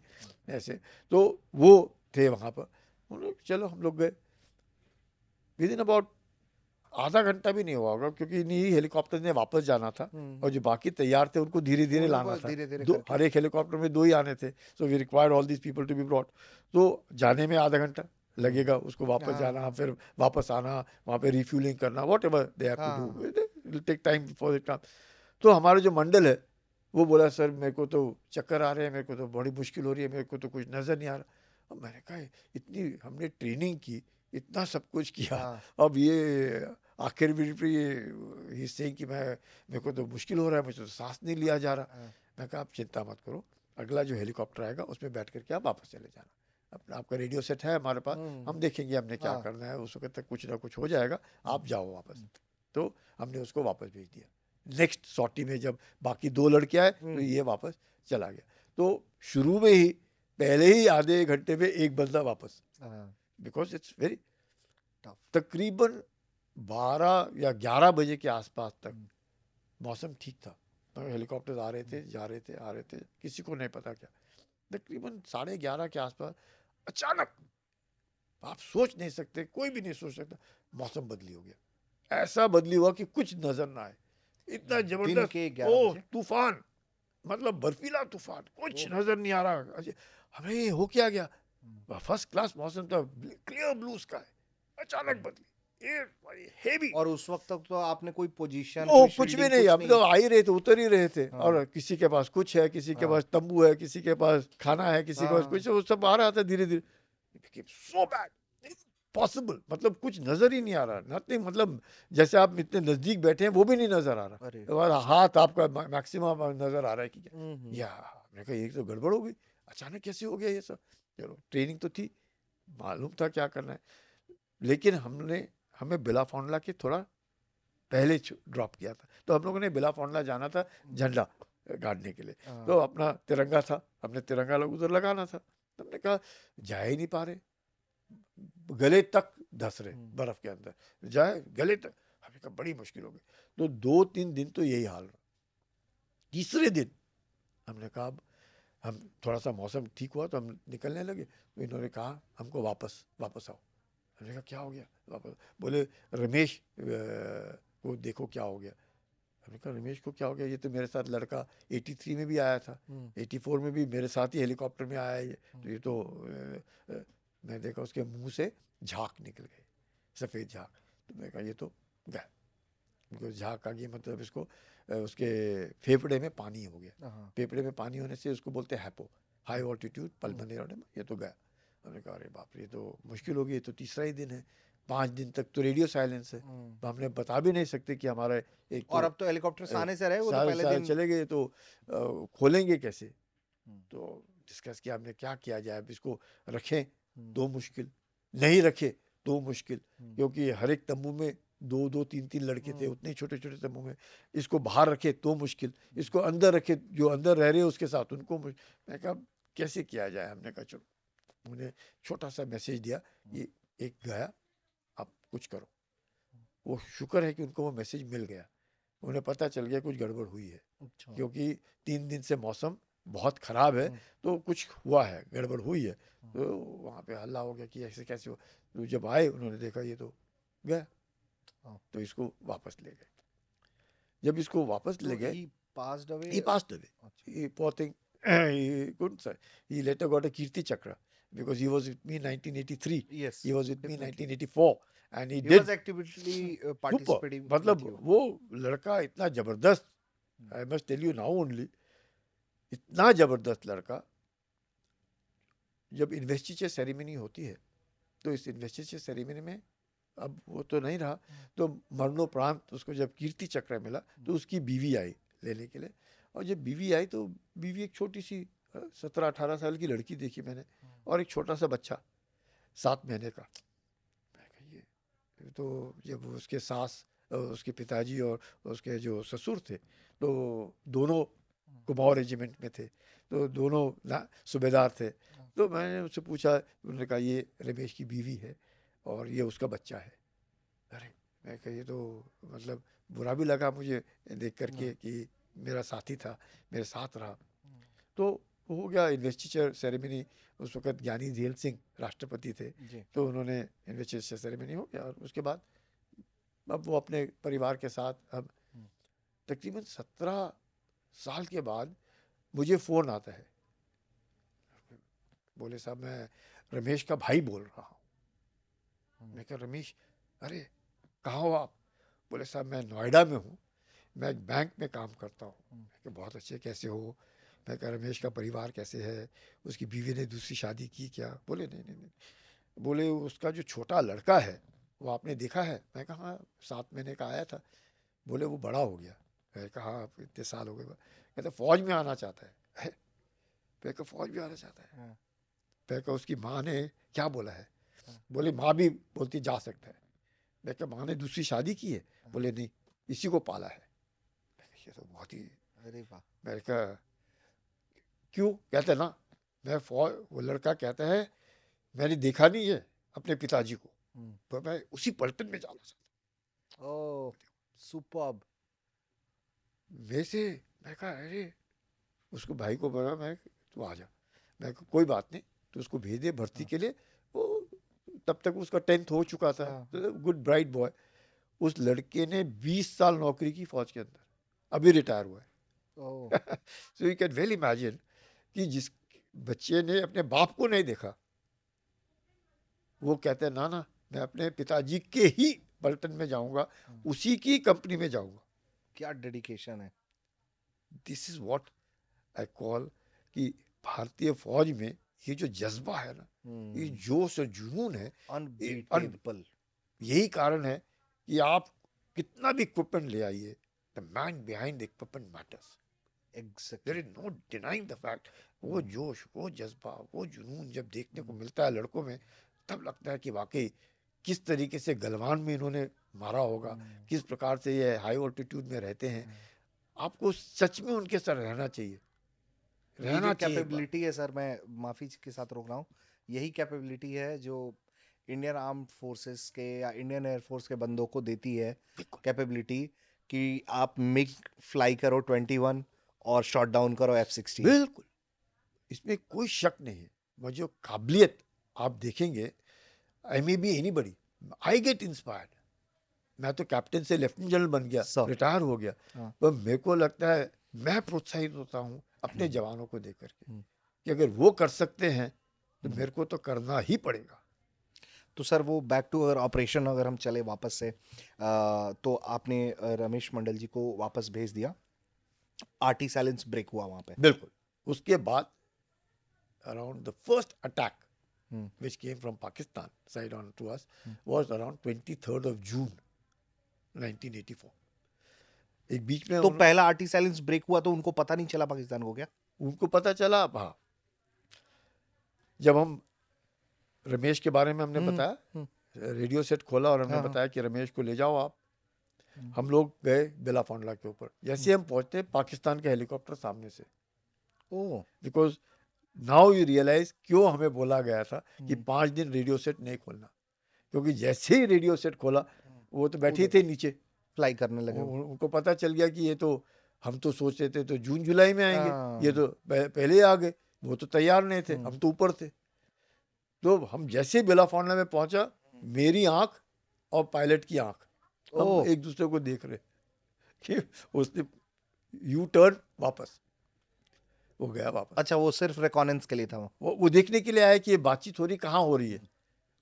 ऐसे तो वो थे वहाँ पर। हम लोग चलो हम लोग गए, विद इन अबाउट आधा घंटा भी नहीं हुआ होगा, क्योंकि इन्हीं हेलीकॉप्टर ने वापस जाना था और जो बाकी तैयार थे उनको धीरे धीरे लाना था। धीरे-धीरे दो, करके। हर एक हेलीकॉप्टर में 2 ही आने थे, so we required all these people to be brought. तो जाने में आधा घंटा लगेगा, उसको वापस जाना, हाँ, फिर वापस आना, वहाँ पे रिफ्यूलिंग करना, whatever they have to हाँ, do, it take time for it. तो हमारा जो मंडल है वो बोला, सर मेरे को तो चक्कर आ रहे हैं, मेरे को तो बड़ी मुश्किल हो रही है, मेरे को तो कुछ नजर नहीं आ रहा। अब मैंने कहा इतनी हमने ट्रेनिंग की, इतना सब कुछ किया, हाँ, अब ये आखिर भी ये से कि मेरे को तो मुश्किल हो रहा है, मुझे तो सांस नहीं लिया जा रहा। हाँ। मैं कहा आप चिंता मत करो, अगला जो हेलीकॉप्टर आएगा उसमें बैठ करके आप वापस चले जाना, अपना आपका रेडियो सेट है हमारे पास, हम देखेंगे हमने क्या हाँ। करना है, उस वक्त तक कुछ ना कुछ हो जाएगा, आप जाओ वापस। तो हमने उसको वापस भेज दिया। नेक्स्ट सॉटी में जब बाकी 2 लड़के आए तो ये वापस चला गया। तो शुरू में ही पहले ही आधे घंटे में एक बंदा वापस, बिकॉज इट्स वेरी टफ। तकरीबन 12 या 11 बजे के आसपास तक मौसम ठीक था, हेलीकॉप्टर आ रहे थे, जा रहे थे, आ रहे थे, किसी को नहीं पता क्या। तकरीबन 11:30 के आसपास अचानक, आप सोच नहीं सकते, कोई भी नहीं सोच सकता, मौसम बदली हो गया। ऐसा बदली हुआ कि कुछ नजर ना आए, इतना दिन जबरदस्त, के 11 ओ बजे? तूफान, मतलब बर्फीला तूफान, कुछ नजर नहीं आ रहा। अजय, हमें ये हो क्या गया, फर्स्ट क्लास मौसम था, क्लियर ब्लू स्काई, अचानक बदली, ये हेवी। और उस वक्त तक तो आपने कोई पोजीशन, ओ कोई कुछ भी शील्डिंग नहीं, कुछ हम नहीं। लोग आ ही रहे थे, उतर ही रहे थे, हाँ, और किसी के पास कुछ है, किसी के हाँ, पास तंबू है, किसी के पास खाना है, किसी के पास हाँ, कुछ, वो सब आ रहा था धीरे धीरे। सो बैड, पॉसिबल, मतलब कुछ नजर ही नहीं आ रहा, नथिंग, मतलब जैसे आप इतने नजदीक बैठे हैं वो भी नहीं नजर आ रहा, अरे! और हाथ आपका मैक्सिमम नजर आ रहा है कि क्या, हम्म। या मैंने कहा ये तो गड़बड़ हो गई, अचानक कैसे हो गया ये सब। चलो ट्रेनिंग तो थी, मालूम था क्या करना है, लेकिन हमें बिला फॉर्मूला के थोड़ा पहले ड्रॉप किया था, तो हम लोगों ने बिला फॉर्मूला जाना था झंडा गाड़ने के लिए। तो अपना तिरंगा था, हमने तिरंगा उधर लगाना था, तो हमने कहा जा ही नहीं पा रहे, गले तक धस रहे बर्फ के अंदर, जाए गले तक, हमें कहा बड़ी मुश्किल हो गई। तो 2-3 दिन तो यही हाल रहा। तीसरे दिन हमने कहा अब हम थोड़ा सा मौसम ठीक हुआ तो हम निकलने लगे, तो इन्होंने कहा हमको वापस वापस आओ। हमने कहा क्या हो गया वापस, बोले रमेश को देखो क्या हो गया। हमने कहा रमेश को क्या हो गया, ये तो मेरे साथ लड़का 83 में भी आया था, 84 में भी मेरे साथ ही हेलीकॉप्टर में आया है ये, तो ये तो मैं देखा उसके मुंह से झाग निकल गए, सफ़ेद झाग। तो मैं कहा ये तो गया, क्योंकि झाग का ये मतलब इसको उसके फेफड़े में पानी हो गया, फेफड़े में पानी होने से उसको बोलते हैं हैपो, हाई ऑल्टीट्यूड पल्मोनरी एडेमा, ये तो गया। हमने कहा अरे बाप रे, ये तो मुश्किल हो गई, ये तो तीसरा ही दिन है, 5 दिन तक तो रेडियो साइलेंस है, तो हमने बता भी नहीं सकते कि हमारा एक और तो अब तो हेलीकॉप्टर आने से रहे, वो तो सारे पहले सारे दिन। चले गए, तो खोलेंगे कैसे। तो डिस्कस किया हमने क्या किया जाए, अब इसको रखें तो मुश्किल, नहीं रखे तो मुश्किल, क्योंकि हर एक तंबू में 2-2 3-3 लड़के थे, उतने छोटे छोटे तंबू में, इसको बाहर रखे तो मुश्किल, इसको अंदर रखे, जो अंदर रह रहे हैं उसके साथ उनको मैं कहा कैसे किया जाए। हमने कहा चलो, उन्हें छोटा सा मैसेज दिया, ये एक गया, आप कुछ करो। वो शुक्र है कि उनको वो मैसेज मिल गया, उन्हें पता चल गया कुछ गड़बड़ हुई है, अच्छा। क्योंकि 3 दिन से मौसम बहुत खराब है, तो कुछ हुआ है, गड़बड़ हुई है। तो वहाँ पे हल्ला हो गया कि ऐसे कैसे हो। तो जब आए उन्होंने देखा ये तो गया, तो इसको वापस ले गए। जब इसको वापस ले तो गए, he passed away. he passed away. He poor thing, he couldn't say. He later got a Kirti Chakra because he was with me in 1983. Yes, He was with me in definitely. 1984 and he He did was actively super. participating with मतलब you. वो लड़का इतना जबरदस्त, I must tell you now only, इतना जबरदस्त लड़का, जब इन्वेस्टिचर सेरेमनी होती है, तो इस इन्वेस्टिचर सेरेमनी में अब वो तो नहीं रहा, तो मरणोपरांत उसको जब कीर्ति चक्र मिला तो उसकी बीवी आई लेने के लिए, और जब बीवी आई तो बीवी एक छोटी सी 17-18 साल की लड़की देखी मैंने, और एक छोटा सा बच्चा 7 महीने का। मैं कहा ये तो, जब उसके सास, उसके पिताजी और उसके जो ससुर थे, तो दोनों कुमाऊं रेजिमेंट में थे, तो दोनों सूबेदार थे। तो मैंने उससे पूछा, उन्होंने कहा ये रमेश की बीवी है और ये उसका बच्चा है। अरे मैं कहा ये तो मतलब बुरा भी लगा मुझे देख करके कि मेरा साथी था, मेरे साथ रहा। तो हो गया इन्वेस्टिचर सेरेमनी। उस वक्त ज्ञानी झील सिंह राष्ट्रपति थे, जी। तो उन्होंने इन्वेस्टिचर सेरेमनी हो गया, और उसके बाद अब वो अपने परिवार के साथ, अब तकरीबन 17 साल के बाद मुझे फोन आता है, बोले साहब मैं रमेश का भाई बोल रहा हूँ। मैं कहा रमेश, अरे कहाँ हो आप? बोले साहब मैं नोएडा में हूँ, मैं एक बैंक में काम करता हूँ। मैं कहा बहुत अच्छे, कैसे हो? मैं कहा रमेश का परिवार कैसे है, उसकी बीवी ने दूसरी शादी की क्या? बोले नहीं नहीं नहीं। बोले उसका जो छोटा लड़का है वो आपने देखा है? मैं कहा हाँ, 7 महीने का आया था। बोले वो बड़ा हो गया। मैं कहा हाँ, इतने साल हो गए। कहते फौज में आना चाहता है। मैं कहा फौज में आना चाहता है? मैं कहा उसकी माँ ने क्या बोला है? बोले माँ भी बोलती जा सकता है। मैं कहा माँ ने दूसरी शादी की है? बोले नहीं, इसी को पाला है। ये तो बहुत ही, अरे वाह। मैंने कहा क्यों? कहते ना मैं फौज, वो लड़का कहता है मैंने देखा नहीं है अपने पिताजी को, तो मैं उसी पलटन में जाना चाहता ओह, सुपर्ब। हूं। वैसे मैं कहा अरे, उसको भाई को बोला मैं तू आ जा। मैं कहा कोई बात नहीं, तो उसको भेज दे भर्ती के लिए। वो तब तक उसका 10th हो चुका था, गुड ब्राइट बॉय। उस लड़के ने 20 साल नौकरी की फौज के अंदर, अभी रिटायर हुआ है। So you can well imagine कि जिस बच्चे ने अपने बाप को नहीं देखा, वो कहते हैं ना ना मैं अपने पिताजी के ही पलटन में जाऊंगा, उसी की कंपनी में जाऊंगा। क्या डेडिकेशन है। This is what I call कि भारतीय फौज में ये जो जज्बा है ना, ये जोश और जुनून है, ये अनबीटेबल। यही कारण है कि आप कितना भी इक्विपमेंट ले आइए, the man behind the equipment matters. There exactly. Is no denying the fact. वो जोश, वो जज्बा, वो जुनून जब देखने को मिलता है लड़कों में, तब लगता है कि वाकई किस तरीके से गलवान में इन्होंने मारा होगा, किस प्रकार से ये हाई ऑल्टीट्यूड में रहते हैं। आपको सच में उनके साथ रहना चाहिए, ये जो रहना चाहिए एक बार। कैपेबिलिटी है सर, मैं माफी के साथ रोक रहा हूँ, यही कैपेबिलिटी है जो इंडियन आर्म्ड फोर्सेस के या इंडियन एयरफोर्स के बंदों को देती है कैपेबिलिटी कि आप मिग फ्लाई करो 21 और शॉट डाउन करो F-16। बिल्कुल, इसमें कोई शक नहीं है। वो जो काबिलियत आप देखेंगे, I may be anybody, I get inspired. मैं तो कैप्टन से लेफ्टिनेंट जनरल बन गया, सर। रिटायर हो गया, हाँ। पर मेरे को लगता है मैं प्रोत्साहित होता हूँ अपने जवानों को देख करके कि अगर वो कर सकते हैं तो मेरे को तो करना ही पड़ेगा। तो सर वो बैक टू अगर ऑपरेशन अगर हम चले वापस से, तो आपने रमेश मंडल जी को वापस भेज दिया, आर्टी साइलेंस ब्रेक हुआ वहां पे। बिल्कुल। उसके बाद around the first attack which came from Pakistan side on to us was around 23rd of June 1984. एक बीच में तो पहला आर्टी साइलेंस ब्रेक हुआ तो उनको पता नहीं चला पाकिस्तान को क्या? उनको पता चला, हाँ, जब हम रमेश के बारे में हमने बताया, रेडियो सेट खोला और हमने बताया कि रमेश को ले जाओ आप। हम लोग गए बेलाफोंडला के ऊपर। जैसे हम पहुंचते, पाकिस्तान का हेलीकॉप्टर सामने से। बिकॉज नाउ यू रियलाइज क्यों हमें बोला गया था कि 5 दिन रेडियो सेट नहीं खोलना, क्योंकि जैसे ही रेडियो सेट खोला वो तो बैठे थे नीचे, फ्लाई करने लगे। उनको पता चल गया कि ये तो, हम तो सोच रहे थे तो जून जुलाई में आएंगे, ये तो पहले ही आ गए। वो तो तैयार नहीं थे, हम तो ऊपर थे। तो हम जैसे बेलाफोंडला में पहुंचा, मेरी आंख और पायलट की आंख, हम एक दूसरे को देख रहे कि उसने यू टर्न वापस, वो गया वापस। अच्छा, वो सिर्फ रिकॉनेंस के लिए था? वो देखने के लिए आया कि ये बातचीत हो रही कहाँ हो रही है।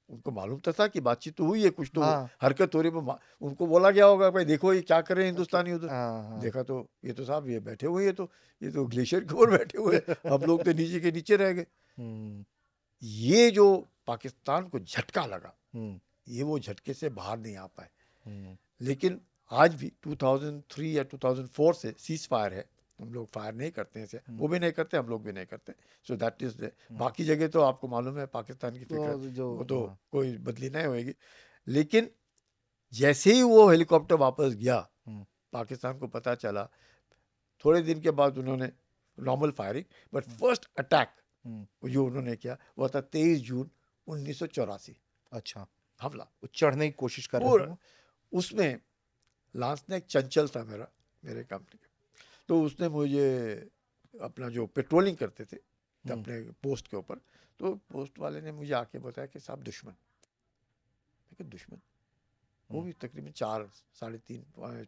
उनको मालूम तो था कि बातचीत तो हुई है, कुछ तो हरकत हो रही है। उनको बोला गया होगा भाई देखो ये क्या कर रहे हैं हिंदुस्तानी उधर। देखा तो ये तो साहब ये बैठे हुए, ये तो ग्लेशियर के ऊपर बैठे हुए, हम लोग तो नीचे के नीचे रह गए। ये जो पाकिस्तान को झटका लगा, ये वो झटके से बाहर नहीं आ पाए। लेकिन आज भी 2003 या 2004 से सीज फायर है, हम लोग फायर नहीं करते हैं, वो भी नहीं करते, हम लोग भी नहीं करते। सो दैट इज, बाकी जगह तो आपको मालूम है पाकिस्तान की फिक्र, वो तो कोई बदली नहीं होगी। लेकिन जैसे ही वो हेलीकॉप्टर वापस गया, पाकिस्तान को पता चला, थोड़े दिन के बाद उन्होंने normal firing, but first attack जो उन्होंने किया वो था 23 जून 1984। अच्छा, हमला चढ़ने की कोशिश कर रहे थे। उसमें लांस नायक चंचल था मेरे कंपनी का, तो उसने मुझे अपना जो पेट्रोलिंग करते थे अपने पोस्ट के ऊपर, तो पोस्ट वाले ने मुझे आके बताया कि साहब दुश्मन। लेकिन दुश्मन वो भी तकरीबन 4, 3:30,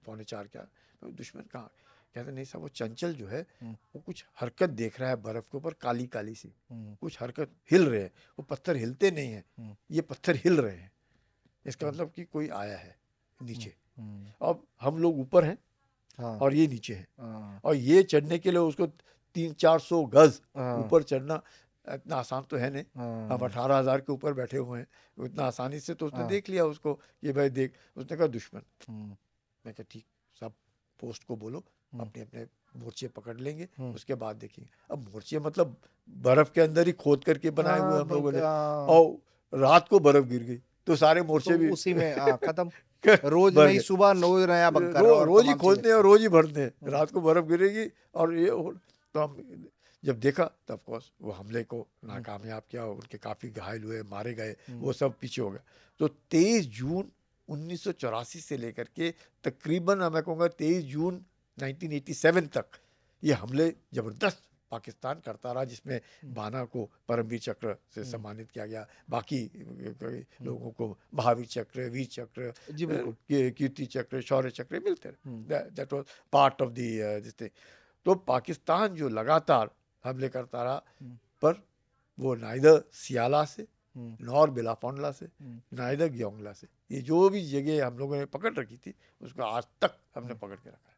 पौने 4 क्या, तो दुश्मन कहाँ? कहते नहीं साहब, वो चंचल जो है वो कुछ हरकत देख रहा है बर्फ के ऊपर, काली काली सी कुछ हरकत, हिल रहे हैं। वो पत्थर हिलते नहीं है, ये पत्थर हिल रहे हैं, इसका मतलब कि कोई आया है नीचे। अब हम लोग ऊपर हैं और ये नीचे है, और ये चढ़ने के लिए उसको 300-400 गज ऊपर चढ़ना इतना आसान तो है नहीं। हम 18,000 के ऊपर बैठे हुए हैं, इतना आसानी से तो उसने देख लिया उसको, ये भाई देख। उसने कहा दुश्मन। मैं कहा ठीक, सब पोस्ट को बोलो अपने अपने मोर्चे पकड़ लेंगे, उसके बाद देखेंगे। अब मोर्चे मतलब बर्फ के अंदर ही खोद करके बनाए हुए हम लोगों ने, और रात को बर्फ गिर गई तो सारे मोर्चे भी उसी में खत्म। रोज नई सुबह नया बंकर और रोज ही तमाम खोदने और रोज ही भरते हैं। रात को बर्फ गिरेगी और ये तो हम जब देखा तब कोर्स वो हमले को नाकामयाब किया, उनके काफी घायल हुए, मारे गए, वो सब पीछे हो गया। तो 23 जून 1984 से लेकर के तकरीबन मैं कहूँगा 23 जून 1987 तक ये हमले जबरदस्त पाकिस्तान करता रहा, जिसमें बाना को परमवीर चक्र से सम्मानित किया गया, बाकी लोगों को महावीर चक्र, वीर चक्र, कीर्ति चक्र, शौर्य चक्र मिलते रहे। That was part of this thing. तो पाकिस्तान जो लगातार हमले करता रहा, पर वो नाइदर सियाला से, नॉर बेलाफोंडला से, नाइदर ग्योंगला से, ये जो भी जगह हम लोगों ने पकड़ रखी थी उसको आज तक हमने पकड़ के रखा है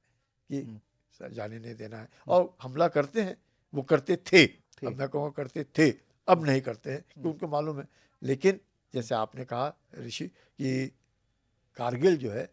कि जाने नहीं देना है। और हमला करते हैं, वो करते थे, अब मैं कहूँगा करते थे, अब नहीं करते हैं क्योंकि उनको मालूम है। लेकिन जैसे आपने कहा ऋषि कि कारगिल जो है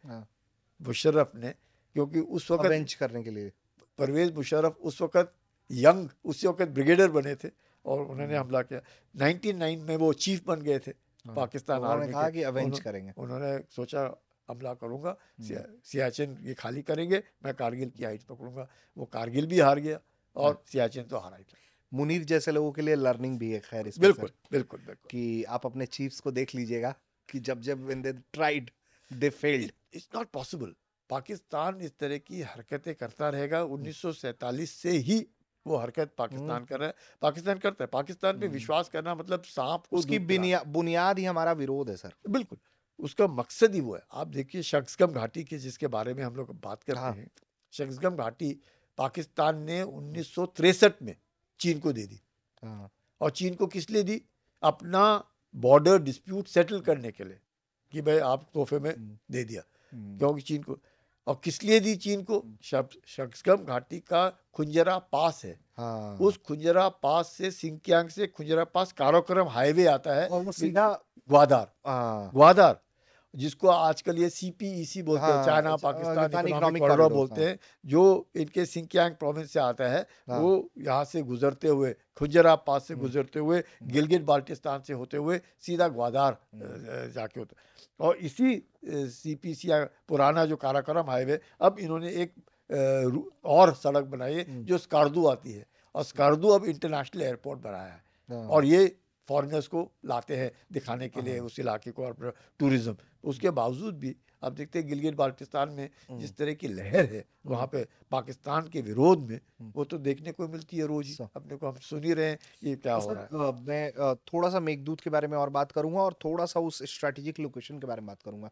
मुशर्रफ ने, क्योंकि उस वक्त अवेंज करने के लिए परवेज मुशर्रफ उस वक्त यंग, उसी वक्त ब्रिगेडियर बने थे और उन्होंने हमला किया। 99 में वो चीफ बन गए थे पाकिस्तान आर्मी के। कहा कि अवेंज करेंगे। उन्होंने सोचा हमला करूंगा, सियाचिन ये खाली करेंगे, मैं कारगिल की हाइट पकड़ूंगा। वो कारगिल भी हार गया और सियाचिन तो हारा ही था। मुनीर जैसे लोगों के लिए लर्निंग भी है खैर इसमें। बिल्कुल बिल्कुल बिल्कुल कि आप अपने चीफ्स को देख लीजिएगा कि जब when they tried they failed. It's not possible. Pakistan इस तरह की हरकतें करता रहेगा। 1947 से ही वो हरकत पाकिस्तान कर रहा है, पाकिस्तान करता है। पाकिस्तान पे विश्वास करना मतलब सांप को उसकी बुनियाद ही हमारा विरोध है सर। बिल्कुल, उसका मकसद ही वो है। आप देखिए शक्सगम घाटी की जिसके बारे में हम लोग बात करते हैं, शक्सगम घाटी पाकिस्तान ने 1963 में चीन को दे दी। और चीन को किस लिए दी? अपना बॉर्डर डिस्प्यूट सेटल करने के लिए, कि भाई आप तोहफे में दे दिया, क्योंकि चीन को। और किस लिए दी चीन को? शक्सगम घाटी का खुंजरा पास है, उस खुंजरा पास से, सिंकियांग से खुंजरा पास काराकोरम हाईवे आता है और वो सीधा ग्वादार, जिसको आजकल ये CPEC बोलते हैं, चाइना पाकिस्तान इकोनॉमिक कॉरिडोर बोलते हैं, जो इनके सिंकियांग प्रोविंस से आता है। वो यहाँ से गुजरते हुए, खुंजरा पास से गुजरते हुए, गिलगित बाल्टिस्तान से होते हुए सीधा ग्वादार जाके होता है। और इसी CPEC पुराना जो काराकोरम हाईवे, अब इन्होंने एक और सड़क बनाई है जो स्कार्दू आती है, और स्कार्दू अब इंटरनेशनल एयरपोर्ट बनाया है, और ये फॉरेनर्स को लाते हैं दिखाने के लिए उस इलाके को, और टूरिज्म। उसके बावजूद भी आप देखते हैं गिलगित बाल्टिस्तान में जिस तरह की लहर है वहाँ पे पाकिस्तान के विरोध में, वो तो देखने को मिलती है रोज ही, अपने को हम सुन ही रहे हैं ये क्या हो रहा है। मैं थोड़ा सा मेघदूत के बारे में और बात करूंगा, और थोड़ा सा उस स्ट्रेटेजिक लोकेशन के बारे में बात करूंगा।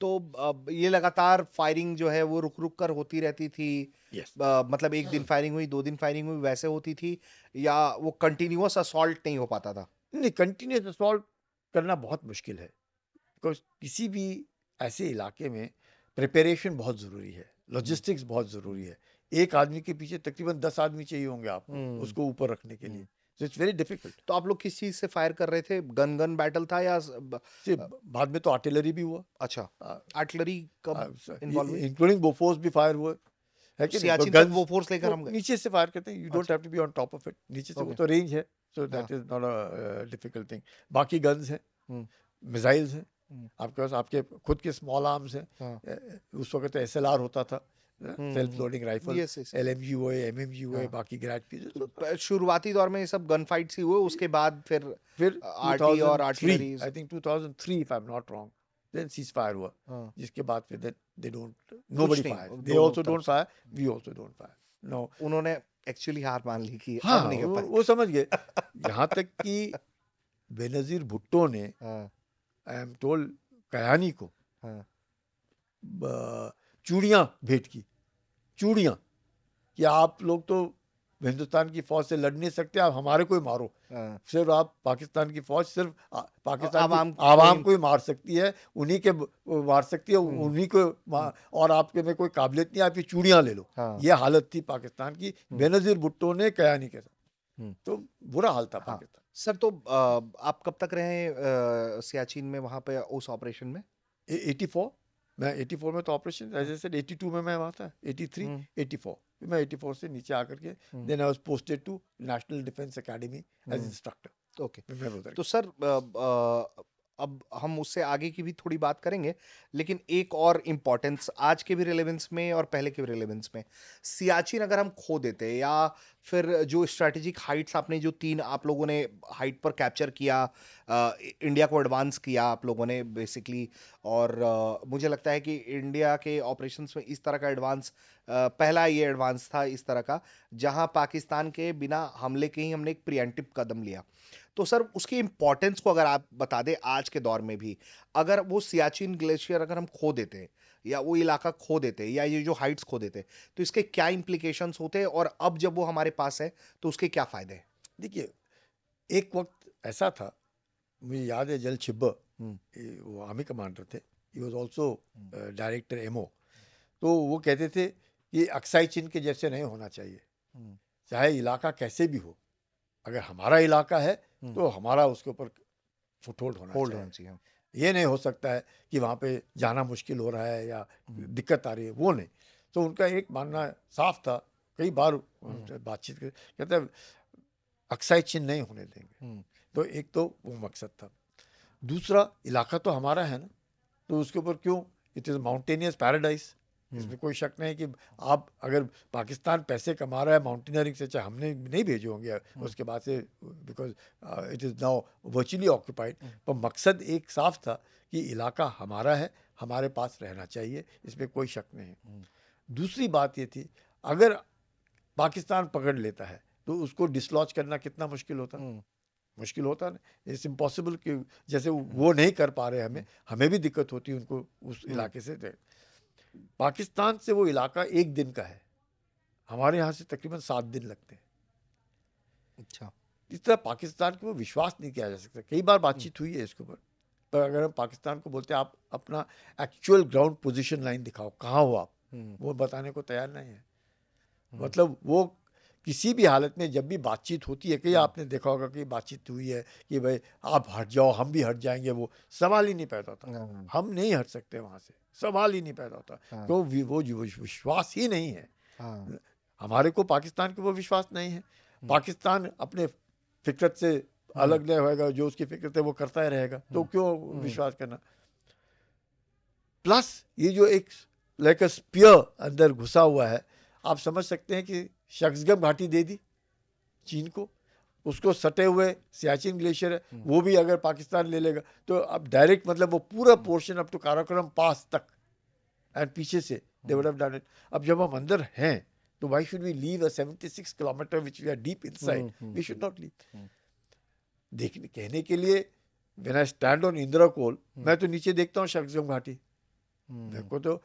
तो ये लगातार फायरिंग जो है वो रुक रुक कर होती रहती थी। मतलब एक दिन फायरिंग हुई, 2 दिन फायरिंग हुई, वैसे होती थी, या वो कंटिन्यूअस असॉल्ट नहीं हो पाता था? नहीं, कंटिन्यूस असॉल्ट करना बहुत मुश्किल है, बिकॉज किसी भी ऐसे इलाके में प्रिपरेशन बहुत ज़रूरी है, लॉजिस्टिक्स बहुत ज़रूरी है। एक आदमी के पीछे तकरीबन 10 आदमी चाहिए होंगे आपको उसको ऊपर रखने के लिए, so it's very difficult। तो आप लोग किस चीज से फायर कर रहे थे? गन बैटल था या बाद में तो आर्टिलरी भी हुआ। अच्छा, आर्टिलरी कब इन्वॉल्व हुई? इंक्लूडिंग बोफोर्स भी फायर हुआ है कि सियाचिन तक बोफोर्स लेकर हम गए? नीचे से फायर करते हैं, you don't have to be on top of it, नीचे से, वो तो रेंज है, so that is not a difficult thing। बाकी गन्स हैं, मिसाइल्स हैं, आपके पास आपके खुद के स्मॉल आर्म्स हैं। उस वक्त SLR होता था, सेल्फ लोडिंग राइफल, LMG हुए, MMG हुए, बाकी ग्रैड पीस। शुरुआती दौर में ये सब गन फाइट्स ही हुए, उसके बाद फिर आरटी और artillery. I think 2003 if I'm not wrong, then cease fire हुआ, हाँ, जिसके बाद फिर दे डोंट, नोबडी नहीं, फायर, दे दोनों आल्सो तरफ don't fire, we also don't fire. No, उन्होंने एक्चुअली हार मान ली कि अब हाँ, नहीं हो वो समझ गए। पाएगा। यहाँ तक कि बेनजीर भुट्टो ने, हाँ, आई एम टोल्ड, कयानी को हाँ, चूड़ियां भेंट की, चूड़ियां, कि आप लोग तो हिंदुस्तान की फौज से लड़ नहीं सकते, आप हमारे को ही मारो। हाँ, सिर्फ आप पाकिस्तान की फौज सिर्फ पाकिस्तान की आवाम आवाम को को ही मार सकती है, उन्हीं के मार सकती है, हम्म, उन्हीं को और आपके में कोई काबिलियत नहीं, आपकी चूड़ियां ले लो। हाँ, ये हालत थी पाकिस्तान की, बेनजीर भुट्टो ने कयानी के साथ, हम्म, तो बुरा हाल था हाँ। पाकिस्तान। सर तो आप कब तक रहे सियाचिन में वहां पे उस ऑपरेशन में? 84, मैं 84 में तो ऑपरेशन, एज आई सेड 82 में मैं वहाँ था, 83, 84, फिर मैं 84 से नीचे आकर के then I was posted to national defence academy as instructor, okay. मैं उधर तो गया। सर अब हम उससे आगे की भी थोड़ी बात करेंगे, लेकिन एक और इम्पोर्टेंस आज के भी रिलेवेंस में और पहले के भी रिलेवेंस में, सियाचिन अगर हम खो देते या फिर जो स्ट्रैटेजिक हाइट्स आपने जो 3 आप लोगों ने हाइट पर कैप्चर किया, इंडिया को एडवांस किया आप लोगों ने बेसिकली, और मुझे लगता है कि इंडिया के ऑपरेशंस में इस तरह का एडवांस पहला ये एडवांस था इस तरह का, जहां पाकिस्तान के बिना हमले के ही हमने एक प्रिएंटिव कदम लिया। तो सर उसकी इंपॉर्टेंस को अगर आप बता दें आज के दौर में भी, अगर वो सियाचिन ग्लेशियर अगर हम खो देते या वो इलाका खो देते या ये जो हाइट्स खो देते, तो इसके क्या इंप्लीकेशंस होते और अब जब वो हमारे पास है तो उसके क्या फायदे हैं? देखिए, एक वक्त ऐसा था, मुझे याद है, जल छिब्बर, हम्म, वो आर्मी कमांडर थे, he was also director MO, तो वो कहते थे कि अक्साई चिन के जैसे नहीं होना चाहिए, हम्म, चाहे इलाका कैसे भी हो, अगर हमारा इलाका है तो हमारा उसके ऊपर फुटहोल्ड होना होल्ड चाहिए। होना चाहिए। ये नहीं हो सकता है कि वहाँ पे जाना मुश्किल हो रहा है या दिक्कत आ रही है, वो नहीं। तो उनका एक मानना साफ था, कई बार उनसे बातचीत कर, कहते हैं अक्साई चिन्ह नहीं होने देंगे। तो एक तो वो मकसद था, दूसरा इलाका तो हमारा है ना, तो उसके ऊपर क्यों, इट इज माउंटेनियस पैराडाइज, इसमें कोई शक नहीं कि आप अगर पाकिस्तान पैसे कमा रहा है माउंटेनियरिंग से, चाहे हमने नहीं भेजे होंगे उसके बाद से, because it is now virtually occupied, पर मकसद एक साफ था कि इलाका हमारा है, हमारे पास रहना चाहिए, इसमें कोई शक नहीं। दूसरी बात ये थी, अगर पाकिस्तान पकड़ लेता है तो उसको डिसलॉज करना कितना मुश्किल होता, मुश्किल होता ना, इट्स इम्पॉसिबल कि जैसे वो नहीं कर पा रहे, हमें भी दिक्कत होती है उनको उस इलाके से। पाकिस्तान से वो इलाका एक दिन का है, हमारे यहाँ से तकरीबन 7 दिन लगते हैं। अच्छा। इस तरह पाकिस्तान को विश्वास नहीं किया जा सकता, कई बार बातचीत हुई है इसके ऊपर, पर अगर हम पाकिस्तान को बोलते हैं आप अपना एक्चुअल ग्राउंड पोजीशन लाइन दिखाओ, कहाँ हो आप, वो बताने को तैयार नहीं है। मतलब वो किसी भी हालत में जब भी बातचीत होती है, कई आपने देखा होगा कि बातचीत हुई है कि भाई आप हट जाओ हम भी हट जाएंगे, वो सवाल ही नहीं पैदा होता, हम नहीं हट सकते वहां से, सवाल ही नहीं पैदा होता, तो वो जो विश्वास ही नहीं है, हमारे को पाकिस्तान को वो विश्वास नहीं है। पाकिस्तान अपने फिक्रत से अलग नहीं होएगा, जो उसकी फिक्रत है वो करता ही रहेगा, तो क्यों विश्वास करना। प्लस ये जो एक लाइक स्पीयर अंदर घुसा हुआ है, आप समझ सकते हैं कि शक्सगम घाटी दे दी चीन को, उसको सटे हुए सियाचिन ग्लेशियर है, वो भी अगर पाकिस्तान ले लेगा तो अब डायरेक्ट मतलब वो पूरा portion up to Karakoram pass तक एंड पीछे से they would have done it. अब जब हम अंदर हैं तो why should we leave a 76 kilometre which we are deep inside, we should not leave. देखने कहने के लिए when I stand on Indira col, मैं तो नीचे देखता हूँ शक्सगम घाटी, मेरे को तो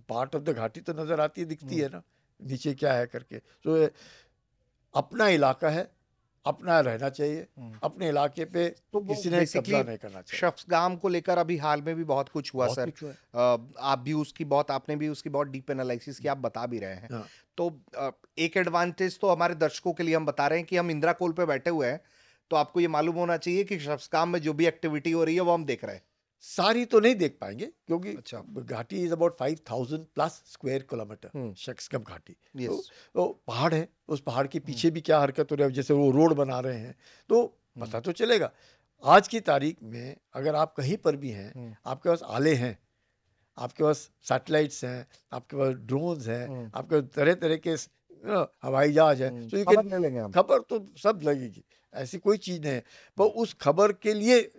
पार्ट ऑफ द घाटी तो नजर आती है, दिखती है ना नीचे क्या है करके। तो अपना इलाका है, अपना रहना चाहिए, अपने इलाके पे तो किसी ने कब्जा नहीं करना चाहिए। शफ्सगाम को लेकर अभी हाल में भी बहुत कुछ हुआ बहुत सर, कुछ हुआ है। आप भी उसकी बहुत, आपने भी उसकी बहुत डीप एनालिसिस की, आप बता भी रहे हैं। हाँ। तो एक एडवांटेज तो हमारे दर्शकों के लिए हम बता रहे हैं कि हम इंदिरा कोल पे बैठे हुए हैं, तो आपको ये मालूम होना चाहिए कि शफ्सगाम में जो भी एक्टिविटी हो रही है वो हम देख रहे हैं। सारी तो नहीं देख पाएंगे क्योंकि अच्छा। घाटी is about 5000 plus square kilometre, Shaksgam घाटी। यस। तो पहाड़ है, उस पहाड़ के पीछे भी क्या हरकत हो रही है, जैसे वो रोड बना रहे हैं तो पता तो चलेगा। आज की तारीख में अगर आप कहीं पर भी हैं, आपके पास आले हैं, आपके पास सैटेलाइट्स हैं, आपके पास ड्रोन्स हैं, आपके पास तरह तरह के हवाई जहाज है, तो यू खबर ले लेंगे हम। खबर तो सब लगेगी, ऐसी कोई चीज नहीं है। पर उस खबर के लिए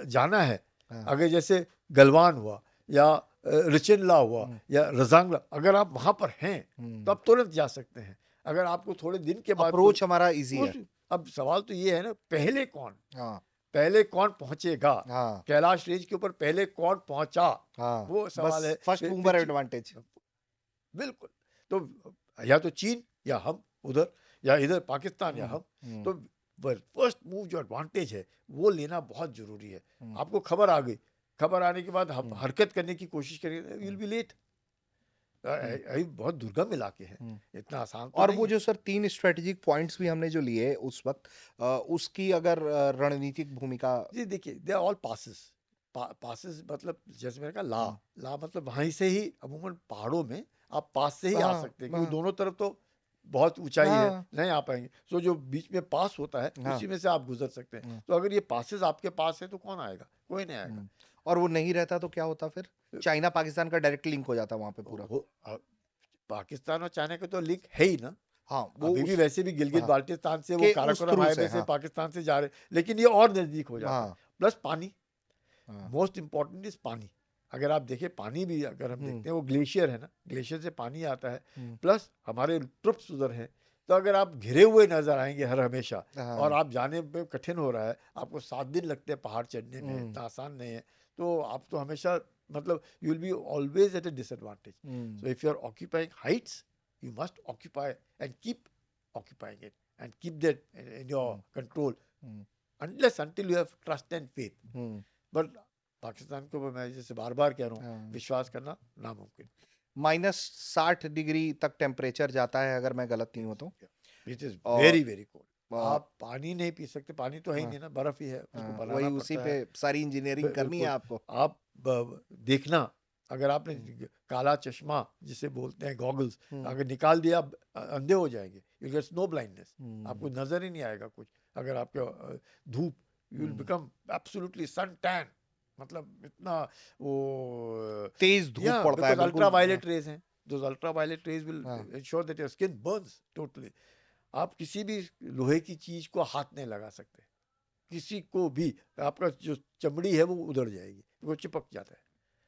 जाना है हाँ, अगर जैसे गलवान हुआ या रिचिनला हुआ या रजांगला, अगर आप वहां पर हैं तो आप तुरंत जा सकते हैं। अगर आपको थोड़े दिन के बाद अप्रोच हमारा इजी है। उस अब सवाल तो ये है ना, हाँ, पहले कौन पहुंचेगा, हाँ, कैलाश रेंज के ऊपर पहले कौन पहुंचा, हाँ, वो सवाल है। बस फर्स्ट मूवर एडवांटेज। बिल्कुल। तो या तो चीन या हम उधर, या इधर पाकिस्तान या हम्म, हम। हम्म, तो फर्स्ट मूव जो एडवांटेज है वो लेना बहुत जरूरी है। हम्म, आपको खबर आ गई, खबर आने के बाद हम हम्म, हरकत करने की कोशिश करेंगे, विल बी लेट। हम्म, अभी बहुत दुर्गम इलाके हैं, हम्म। इतना आसान तो और नहीं वो है। जो सर 3 स्ट्रेटेजिक पॉइंट्स भी हमने जो लिए उस वक्त, उसकी अगर रणनीतिक भूमिका। जी देखिए, they are all passes. Passes मतलब जैसे मैंने कहा, ला हम्म, ला मतलब वहीं से ही, अमूमन पहाड़ों में आप पास से ही आ हाँ, सकते हैं, क्योंकि हाँ, दोनों तरफ तो बहुत ऊंचाई है, हाँ, नहीं आ पाएंगे। सो जो बीच में पास होता है हाँ, उसी में से आप गुजर सकते हैं। हाँ, तो अगर ये पासिस आपके पास है तो कौन आएगा, कोई नहीं आएगा। हम्म। और वो नहीं रहता तो क्या होता फिर? चाइना पाकिस्तान का डायरेक्ट लिंक हो जाता वहां पे पूरा। वो पाकिस्तान और चाइना का तो लिंक है ही ना। हाँ, वो अभी भी उस, वैसे भी गिलगित हाँ, बाल्टिस्तान से वो के उस काराकोरम थ्रू हाईवे से, से हाँ, पाकिस्तान से जा रहे, लेकिन ये और नजदीक हो जाता है। हाँ, प्लस पानी, हाँ, मोस्ट इंपॉर्टेंट इज पानी। अगर आप देखें पानी भी, अगर हम हम्म, देखते हैं, वो ग्लेशियर है ना, ग्लेशियर से पानी आता है। हम्म, प्लस हमारे ट्रुप्स उधर हैं। तो अगर आप घिरे हुए नजर आएंगे हर हमेशा, और हाँ, आप जाने में कठिन हो रहा है, आपको 7 दिन लगते हैं पहाड़ चढ़ने में, हम्म, इतना आसान नहीं है, तो आप तो हमेशा, मतलब you will be always at a disadvantage. Hmm, so if you are occupying heights, you must occupy and keep occupying it, and keep that in your hmm, control, hmm, unless until you have trust and faith. Hmm, But Pakistan को मैं जैसे बार बार कह रहा हूँ, हाँ। विश्वास करना नामुमकिन। -60 डिग्री तक टेम्परेचर जाता है अगर मैं गलत नहीं हूं तो। इट इज और वेरी वेरी कोल्ड। अ, आप पानी नहीं पी सकते, पानी तो है ही हाँ, नहीं ना, बर्फ ही है, उसको हाँ, वही बनाना उसी पड़ता पे है। सारी इंजीनियरिंग करनी है बिल्कुल। आपको। आप देखना, अगर आपने हम्म, काला चश्मा जिसे बोलते हैं गॉगल्स, हम्म, अगर निकाल दिया, आप अंधे हो जाएंगे, you get snow blindness. Hmm, आपको नजर ही नहीं आएगा कुछ। अगर आपके धूप, you will hmm. Become absolutely sun tan, मतलब इतना वो, तेज या धूप पड़ता है बिकॉज बिल्कुल। अल्ट्रा हाँ, वायलेट रेज हैं, those ultraviolet rays will हाँ, ensure that your skin burns totally. आप किसी भी लोहे की चीज को हाथ नहीं लगा सकते, किसी को भी। आपका जो चमड़ी है वो उधड़ जाएगी, वो चिपक जाता है।